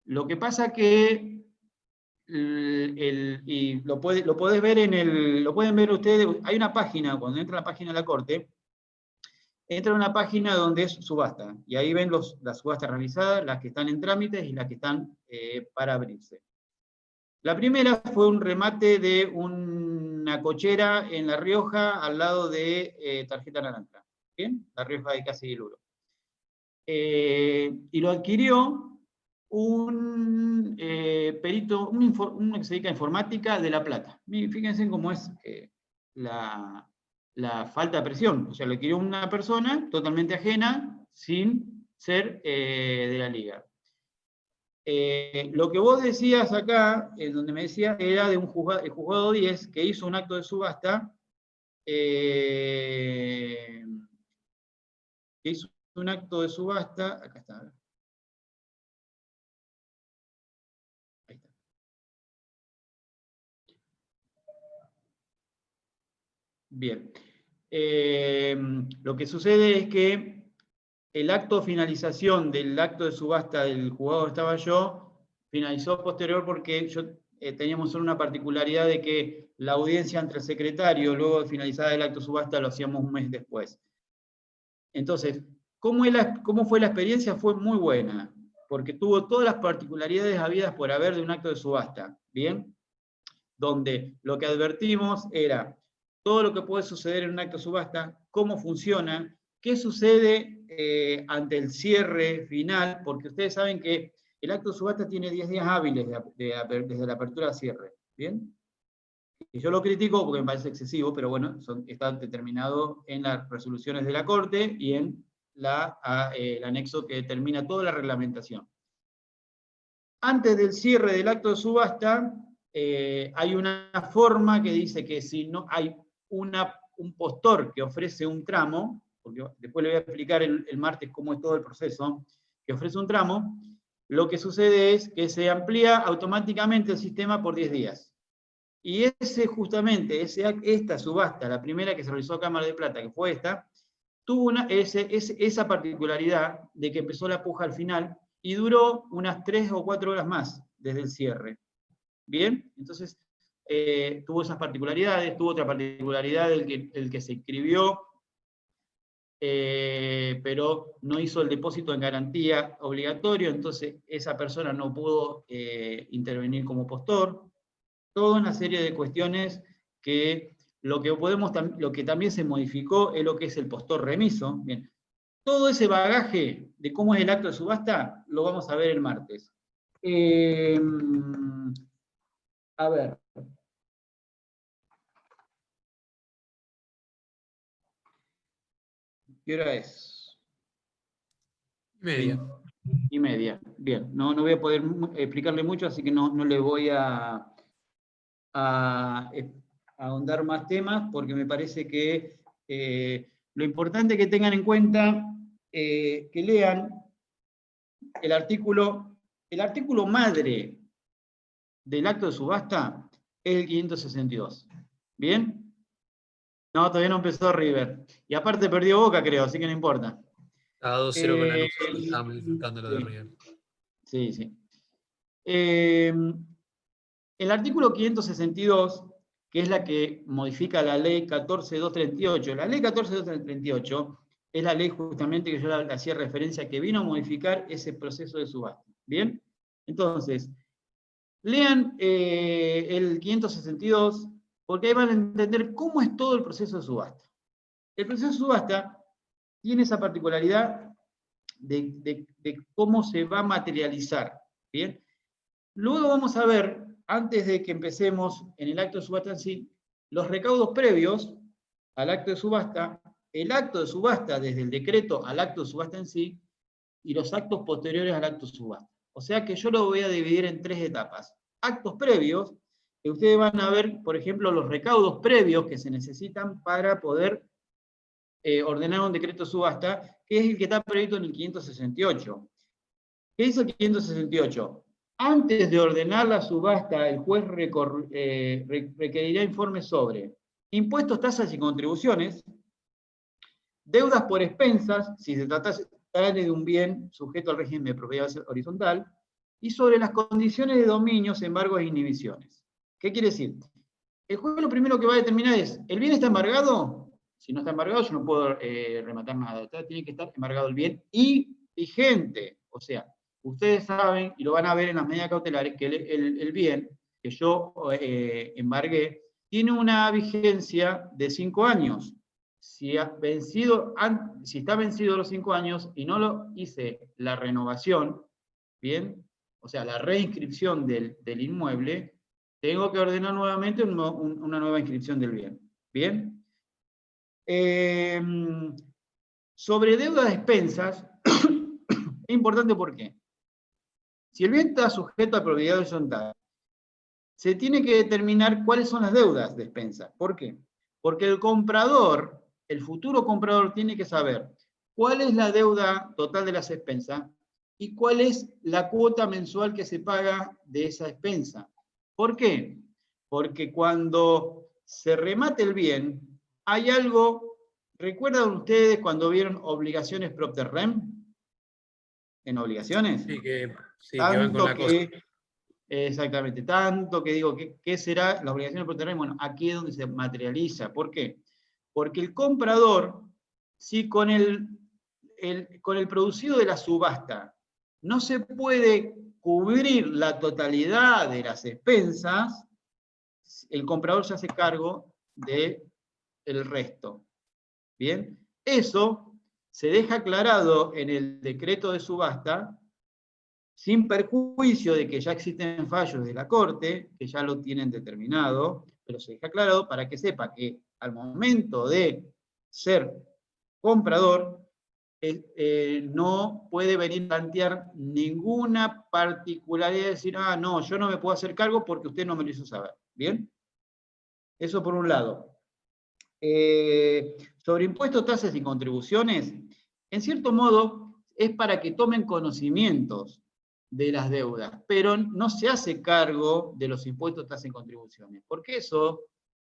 Lo que pasa que, y lo podés ver lo pueden ver ustedes, hay una página, cuando entra a la página de la Corte, entra a una página donde es subasta, y ahí ven las subastas realizadas, las que están en trámites y las que están para abrirse. La primera fue un remate de una cochera en La Rioja, al lado de Tarjeta Naranja, ¿bien? La Rioja de Casi y Luro. Y lo adquirió un perito, uno que se dedica a informática de La Plata. Fíjense cómo es la falta de presión. O sea, lo adquirió una persona totalmente ajena, sin ser de la liga. Lo que vos decías acá, donde me decías, era de el juzgado 10, que hizo un acto de subasta, acá está. Ahí está. Bien. Lo que sucede es que el acto de finalización del acto de subasta del juzgado donde estaba yo, finalizó posterior porque teníamos solo una particularidad de que la audiencia entre el secretario, luego de finalizar el acto de subasta, lo hacíamos un mes después. Entonces, ¿cómo fue la experiencia? Fue muy buena, porque tuvo todas las particularidades habidas por haber de un acto de subasta, ¿bien? Donde lo que advertimos era todo lo que puede suceder en un acto de subasta, cómo funciona, qué sucede ante el cierre final, porque ustedes saben que el acto de subasta tiene 10 días hábiles desde la apertura al cierre, ¿bien? Y yo lo critico porque me parece excesivo, pero bueno, está determinado en las resoluciones de la Corte y en el anexo que determina toda la reglamentación. Antes del cierre del acto de subasta, hay una forma que dice que si no hay un postor que ofrece un tramo, porque después le voy a explicar el martes cómo es todo el proceso, que ofrece un tramo, lo que sucede es que se amplía automáticamente el sistema por 10 días. Y justamente esta subasta, la primera que se realizó a Cámara de Plata, que fue esta, tuvo esa particularidad de que empezó la puja al final y duró unas 3 o 4 horas más desde el cierre. ¿Bien? Entonces, tuvo esas particularidades, tuvo otra particularidad el que se inscribió, pero no hizo el depósito en garantía obligatorio, entonces esa persona no pudo intervenir como postor. Toda una serie de cuestiones que lo que también se modificó es lo que es el postor remiso. Bien, todo ese bagaje de cómo es el acto de subasta lo vamos a ver el martes. A ver. ¿Qué hora es? Media. Y media. Bien, no voy a poder explicarle mucho, así que no le voy a ahondar más temas, porque me parece que lo importante que tengan en cuenta, que lean el artículo madre del acto de subasta, es el 562. ¿Bien? No, todavía no empezó River. Y aparte perdió Boca, creo, así que no importa. Estaba 2-0 con la luz, estábamos disfrutando lo de River. Sí, sí. El artículo 562, que es la que modifica la ley 14.238, la ley 14.238 es la ley justamente que yo le hacía referencia, que vino a modificar ese proceso de subasta. ¿Bien? Entonces, lean el 562, porque ahí van a entender cómo es todo el proceso de subasta. El proceso de subasta tiene esa particularidad de cómo se va a materializar. ¿Bien? Luego vamos a ver, antes de que empecemos en el acto de subasta en sí, los recaudos previos al acto de subasta, el acto de subasta desde el decreto al acto de subasta en sí, y los actos posteriores al acto de subasta. O sea que yo lo voy a dividir en 3 etapas. Actos previos, que ustedes van a ver, por ejemplo, los recaudos previos que se necesitan para poder ordenar un decreto de subasta, que es el que está previsto en el 568. ¿Qué dice el 568? Antes de ordenar la subasta, el juez requerirá informes sobre impuestos, tasas y contribuciones, deudas por expensas, si se trata de un bien sujeto al régimen de propiedad horizontal, y sobre las condiciones de dominios, embargos e inhibiciones. ¿Qué quiere decir? El juez lo primero que va a determinar es, ¿el bien está embargado? Si no está embargado, yo no puedo rematar nada. Tiene que estar embargado el bien y vigente. O sea, ustedes saben, y lo van a ver en las medidas cautelares, que el bien que yo embargué tiene una vigencia de 5 años. Si está vencido los 5 años y no lo hice la renovación, ¿bien? O sea, la reinscripción del inmueble, tengo que ordenar nuevamente una nueva inscripción del bien. ¿Bien? Sobre deuda de expensas, es importante porque si el bien está sujeto a propiedad horizontal, se tiene que determinar cuáles son las deudas de expensas. ¿Por qué? Porque el comprador, el futuro comprador, tiene que saber cuál es la deuda total de las expensas y cuál es la cuota mensual que se paga de esa expensa. ¿Por qué? Porque cuando se remate el bien, hay algo, ¿recuerdan ustedes cuando vieron obligaciones propter rem? ¿En obligaciones? Sí, que van con la cosa. Exactamente, tanto que digo, ¿qué será la obligación propter rem? Bueno, aquí es donde se materializa. ¿Por qué? Porque el comprador, si con el con el producido de la subasta no se puede cubrir la totalidad de las expensas, el comprador se hace cargo del resto. ¿Bien? Eso se deja aclarado en el decreto de subasta, sin perjuicio de que ya existen fallos de la Corte, que ya lo tienen determinado, pero se deja aclarado para que sepa que al momento de ser comprador, no puede venir a plantear ninguna particularidad de decir, ah, no, yo no me puedo hacer cargo porque usted no me lo hizo saber. ¿Bien? Eso por un lado. Sobre impuestos, tasas y contribuciones, en cierto modo es para que tomen conocimientos de las deudas, pero no se hace cargo de los impuestos, tasas y contribuciones, porque eso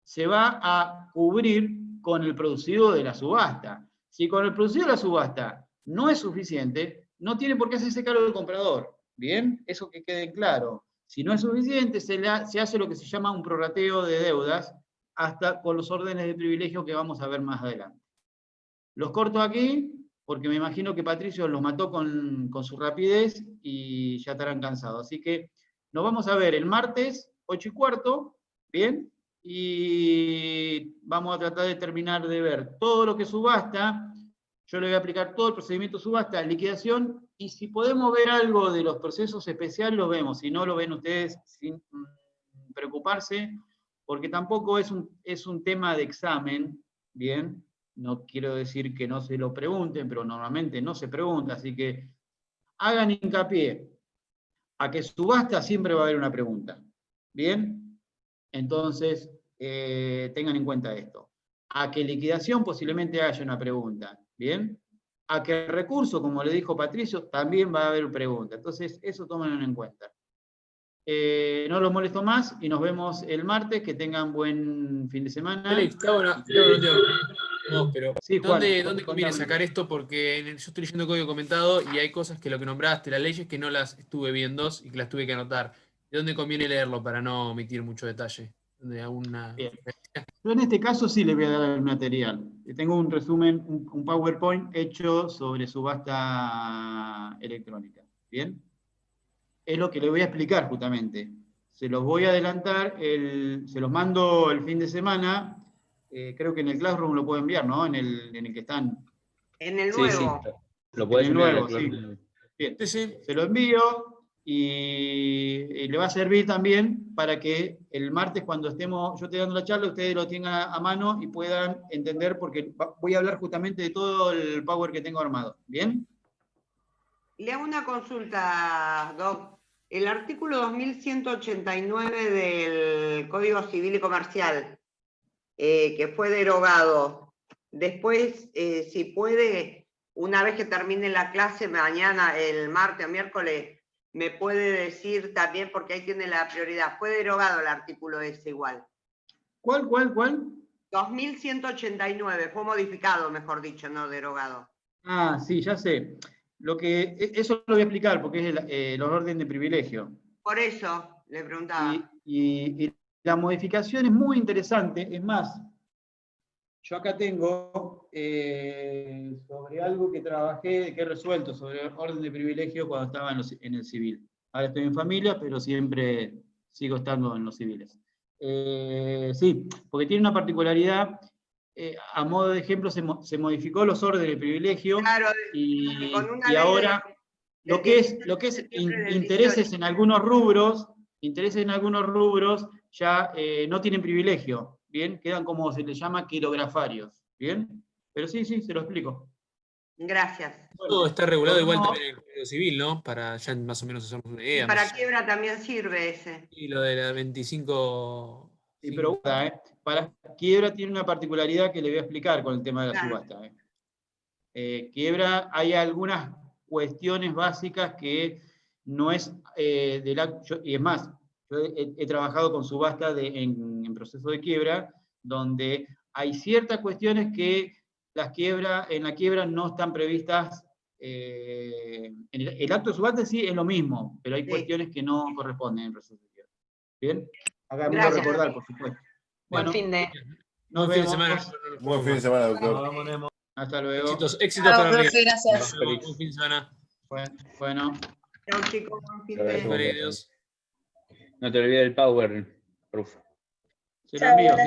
se va a cubrir con el producido de la subasta. Si con el producido de la subasta no es suficiente, no tiene por qué hacerse cargo del comprador. ¿Bien? Eso que quede claro. Si no es suficiente, se hace lo que se llama un prorrateo de deudas, hasta con los órdenes de privilegio que vamos a ver más adelante. Los corto aquí, porque me imagino que Patricio los mató con su rapidez y ya estarán cansados. Así que nos vamos a ver el martes, 8:15, ¿bien? Y vamos a tratar de terminar de ver todo lo que subasta. Yo le voy a aplicar todo el procedimiento subasta, liquidación, y si podemos ver algo de los procesos especiales, lo vemos. Si no, lo ven ustedes sin preocuparse, porque tampoco es un tema de examen, ¿bien? No quiero decir que no se lo pregunten, pero normalmente no se pregunta, así que hagan hincapié a que subasta siempre va a haber una pregunta, ¿bien? Entonces, tengan en cuenta esto. A que liquidación posiblemente haya una pregunta, ¿bien? A que recurso, como le dijo Patricio, también va a haber pregunta. Entonces, eso tómenlo en cuenta. No los molesto más y nos vemos el martes. Que tengan buen fin de semana. Alex, no, pero sí, Juan, ¿dónde conviene sacar esto? Porque yo estoy leyendo código comentado y hay cosas que lo que nombraste, las leyes, que no las estuve viendo y que las tuve que anotar. ¿De dónde conviene leerlo para no omitir mucho detalle? Bien. Yo en este caso sí le voy a dar el material. Tengo un resumen, un PowerPoint hecho sobre subasta electrónica. ¿Bien? Es lo que le voy a explicar justamente. Se los voy a adelantar, se los mando el fin de semana. Creo que en el Classroom lo puedo enviar, ¿no? En el que están. En el nuevo. Sí. Lo puedes en el enviar. nuevo, sí. Bien. Se lo envío y le va a servir también para que el martes, cuando estemos yo esté dando la charla, ustedes lo tengan a mano y puedan entender, porque voy a hablar justamente de todo el Power que tengo armado. ¿Bien? Le hago una consulta, Doc. El artículo 2189 del Código Civil y Comercial, que fue derogado, después, si puede, una vez que termine la clase, mañana, el martes o miércoles, me puede decir también, porque ahí tiene la prioridad, fue derogado el artículo ese igual. ¿Cuál? 2189, fue modificado, mejor dicho, no derogado. Ah, sí, ya sé. Eso lo voy a explicar, porque es los órdenes de privilegio. Por eso le preguntaba. Y la modificación es muy interesante. Es más, yo acá tengo sobre algo que trabajé, que he resuelto sobre el orden de privilegio cuando estaba en el civil. Ahora estoy en familia, pero siempre sigo estando en los civiles. Sí, porque tiene una particularidad. A modo de ejemplo, se modificó los órdenes de privilegio, claro, y ahora lo que es intereses en algunos rubros, ya no tienen privilegio, ¿bien? Quedan como se les llama quirografarios, ¿bien? Pero sí, se lo explico. Gracias. Todo está regulado igual también en el Código Civil, ¿no? Para ya más o menos hacernos una idea. Y para quiebra también sirve ese. Y lo de la 25... Sí, pero para quiebra tiene una particularidad que le voy a explicar con el tema de la subasta. Quiebra, hay algunas cuestiones básicas que no es y es más, yo he trabajado con subasta en proceso de quiebra, donde hay ciertas cuestiones que en la quiebra no están previstas. El acto de subasta sí es lo mismo, pero hay cuestiones que no corresponden en proceso de quiebra. ¿Bien? Hagámoslo recordar, por supuesto. Bueno, buen fin de nos vemos. Buen fin de semana, doctor. Hasta luego. Éxitos para River. Gracias. Buen fin de semana. Bueno. Chao, chicos. Buen fin Hasta de luego. Adiós. No te olvides del Power Proof. Se lo envío, sí.